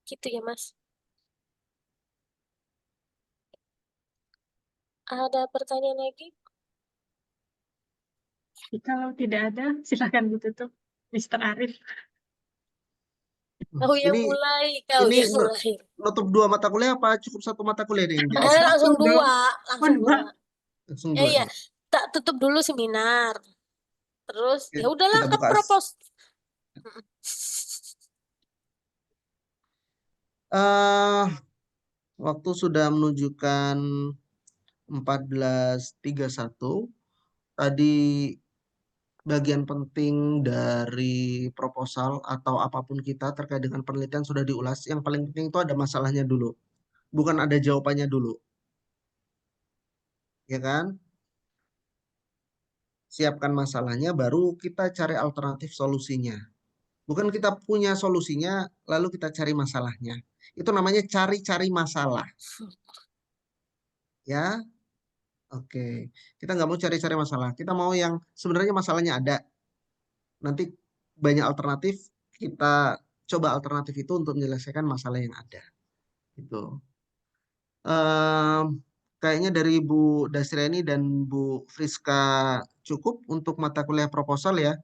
Gitu ya, Mas. Ada pertanyaan lagi?
Kalau tidak ada, silakan ditutup, Mr. Arif.
Kau yang
Ini
mulai, kau
ini
yang mulai.
nutup 2 mata kuliah apa cukup 1 mata kuliah nih yang
Eh,
diisi?
langsung
Satu dong.
dua, langsung
Dua.
dua.
Langsung
Ya
2
iya,
nih.
tak tutup dulu seminar. Terus ya udahlah
Kita
ke
buka.
propos.
Waktu sudah menunjukkan 14.31. Tadi bagian penting dari proposal atau apapun kita terkait dengan penelitian sudah diulas. Yang paling penting itu ada masalahnya dulu, bukan ada jawabannya dulu, ya kan? Siapkan masalahnya, baru kita cari alternatif solusinya. Bukan kita punya solusinya, lalu kita cari masalahnya. Itu namanya cari-cari masalah, ya. Oke, kita nggak mau cari-cari masalah. Kita mau yang sebenarnya masalahnya ada. Nanti banyak alternatif, kita coba alternatif itu untuk menyelesaikan masalah yang ada. Gitu. Ehm, Kayaknya dari Bu Dasriani dan Bu Friska cukup untuk mata kuliah proposal ya.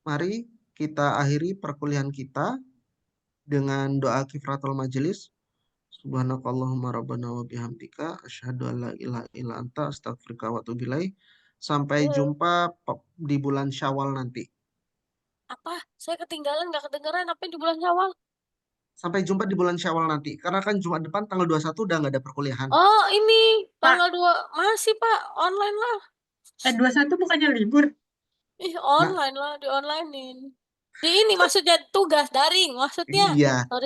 Mari kita akhiri perkuliahan kita dengan doa kifaratul majelis. Subhanakallahumma rabbana wa bihamdika asyhadu an la ilaha illa anta astaghfiruka wa atubu ilaik. Sampai jumpa di bulan Syawal nanti.
Apa? Saya ketinggalan nggak kedengeran apa yang di bulan Syawal?
Sampai jumpa di bulan Syawal nanti. Karena kan Jumat depan tanggal 21 udah nggak ada perkuliahan.
Oh, ini
Pak.
tanggal 2 masih Pak, online lah.
21 bukannya libur.
Ih,
Nah,
online lah, di onlinein. Di ini maksudnya tugas daring, maksudnya.
iya,
Sorry.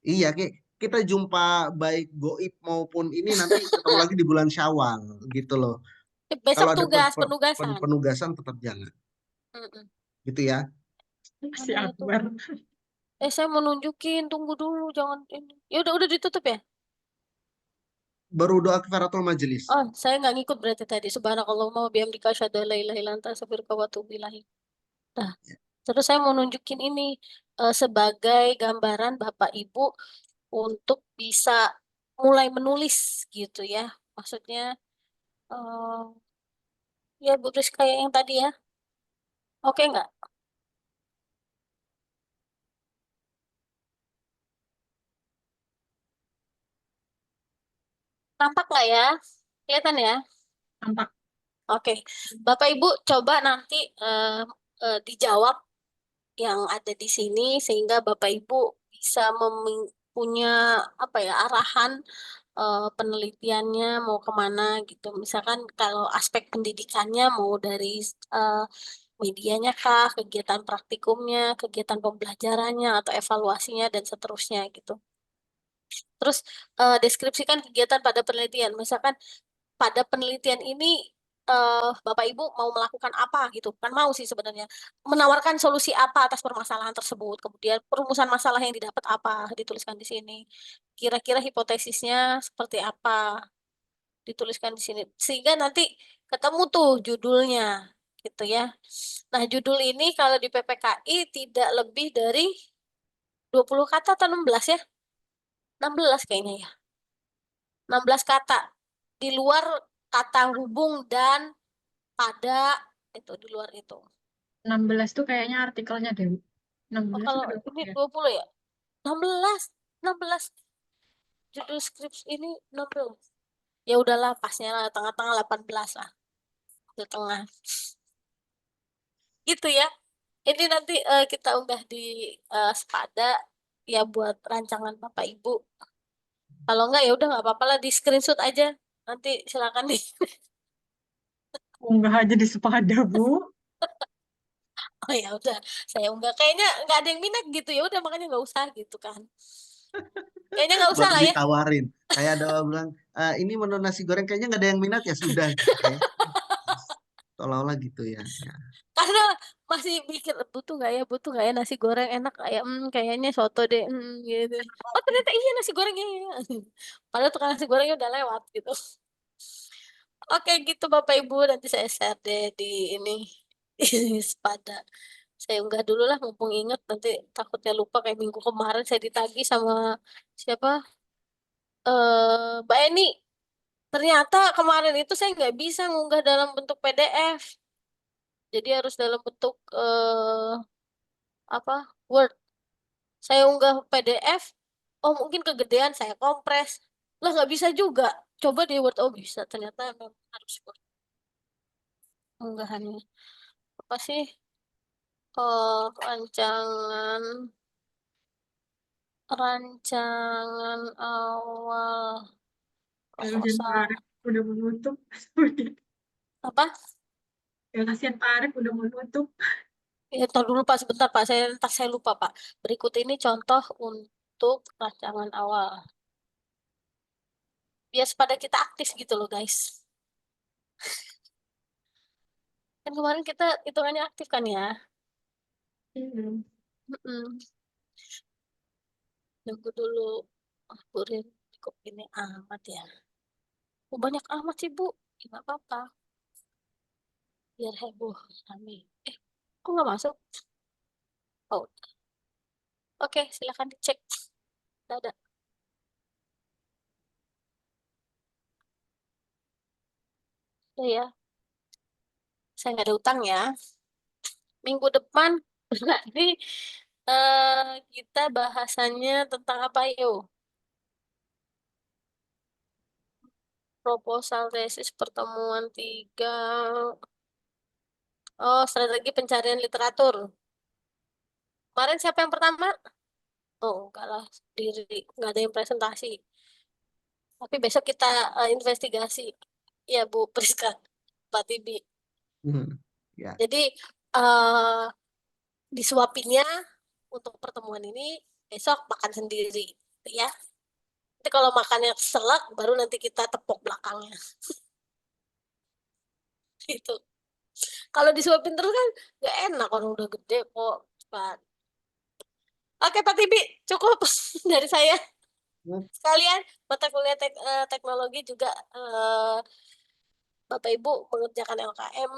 iya. Kita jumpa baik goib maupun ini nanti ketemu lagi di bulan Syawal gitu loh.
Besok
Kalau ada
tugas, penugasan.
penugasan tetap jalan,
Mm-mm.
gitu ya.
Si
Mana itu?
Akbar.
Saya mau nunjukin, tunggu dulu, jangan ini. Ya udah ditutup ya.
Baru doa kifaratul majelis.
Oh, saya nggak ngikut berarti tadi. Subhanakallahumma wa bihamdika asyhadu an la ilaha illa anta astaghfiruka wa atubu ilaik. Nah, terus saya mau nunjukin ini sebagai gambaran Bapak Ibu untuk bisa mulai menulis gitu ya. Maksudnya eh, ya Bu Rizka yang tadi ya. Oke nggak? Nampak nggak ya? Kelihatan ya?
Tampak.
Oke, Bapak Ibu coba nanti dijawab yang ada di sini sehingga Bapak Ibu bisa punya apa ya arahan penelitiannya mau kemana gitu. Misalkan kalau aspek pendidikannya mau dari eh, medianya kah, kegiatan praktikumnya, kegiatan pembelajarannya atau evaluasinya dan seterusnya gitu. Terus deskripsikan kegiatan pada penelitian. Misalkan pada penelitian ini Bapak Ibu mau melakukan apa gitu kan mau sih sebenarnya menawarkan solusi apa atas permasalahan tersebut kemudian perumusan masalah yang didapat apa dituliskan di sini kira-kira hipotesisnya seperti apa dituliskan di sini sehingga nanti ketemu tuh judulnya gitu ya. Nah judul ini kalau di PPKI tidak lebih dari 20 kata atau 16 ya 16 kayaknya ya 16 kata di luar kata hubung dan pada itu di luar itu.
16 tuh kayaknya artikelnya Dewi.
Oh,
16
kalau
atau
ini
ya?
20 ya? 16. 16. Judul skrips ini 16. Ya udahlah pasnya lah tengah-tengah 18 lah. Di tengah. Gitu ya. Ini nanti kita unggah di Spada ya buat rancangan Bapak Ibu. Kalau enggak ya udah nggak apa-apa lah di screenshot aja. Nanti silakan di
Unggah aja di Sepada, Bu.
Oh ya udah, saya unggah. Kayaknya nggak ada yang minat gitu ya. Udah makanya nggak usah gitu kan. Kayaknya nggak usah
Buat
lah ya.
ditawarin. Kayak ada orang bilang, ini menu nasi goreng kayaknya nggak ada yang minat ya sudah gitu kayak. Seolah-olah gitu ya.
Karena masih mikir butuh nggak ya nasi goreng enak kayak kayaknya soto deh gitu. Oh ternyata iya nasi goreng iya. Padahal tukang nasi gorengnya udah lewat gitu. Oke gitu Bapak Ibu nanti saya share deh di ini di Spada. Saya unggah dulu lah mumpung inget nanti takutnya lupa kayak minggu kemarin saya ditagih sama siapa Mbak Eni Ternyata kemarin itu saya nggak bisa ngunggah dalam bentuk PDF. Jadi harus dalam bentuk Word. Saya unggah PDF, oh mungkin kegedean saya kompres. Lah nggak bisa juga. Coba di Word, oh bisa. Ternyata memang harus Word unggahannya. Apa sih? Rancangan awal
Ya, kasihan Pak
proposal.
Arif udah menutup.
Apa?
Ya, kasihan Pak Arif udah menutup.
Ya, tar dulu Pak, sebentar Pak. Saya lupa Pak. Berikut ini contoh untuk rancangan awal. Biar pada kita aktif gitu loh guys. Kan kemarin kita hitungannya aktif kan ya. Mm-mm. Nunggu dulu. Bu Rin, kok ini amat ya. Oh, banyak amat sih Bu. Ya, nggak apa-apa. Biar heboh rame. Kok nggak masuk? Oh, oke. Silakan dicek. Ada. Udah ya. Saya nggak ada utang ya. Minggu depan berarti kita bahasannya tentang apa yuk? Proposal tesis pertemuan 3. Oh, strategi pencarian literatur. Kemarin siapa yang pertama? Oh, enggak lah. Diri. Nggak ada yang presentasi. Tapi besok kita investigasi. Ya, Bu Priska. Pak Tibi.
Ya.
Jadi, eh disuapinnya untuk pertemuan ini, besok makan sendiri. Ya. Nanti kalau makannya selak, baru nanti kita tepuk belakangnya. Gitu. Kalau disuapin terus kan nggak enak, orang udah gede kok. Cepat. Oke, Pak Tibi, cukup dari saya. Sekalian mata kuliah teknologi juga Bapak Ibu mengerjakan LKM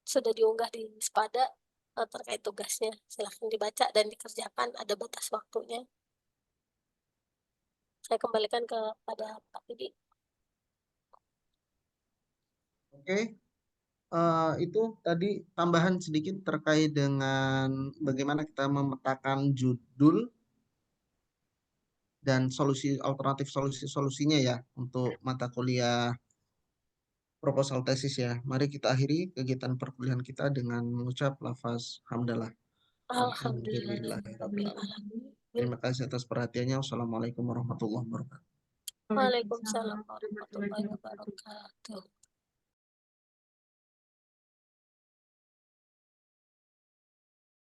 sudah diunggah di Spada terkait tugasnya. Silahkan dibaca dan dikerjakan, ada batas waktunya. Saya kembalikan kepada Pak Tibi.
Oke. Itu tadi tambahan sedikit terkait dengan bagaimana kita memetakan judul dan solusi alternatif solusinya ya untuk mata kuliah proposal tesis ya. Mari kita akhiri kegiatan perkuliahan kita dengan mengucap lafaz hamdalah.
Alhamdulillah.
Alhamdulillah. Terima kasih atas perhatiannya. Wassalamualaikum warahmatullahi wabarakatuh.
Waalaikumsalam warahmatullahi wabarakatuh.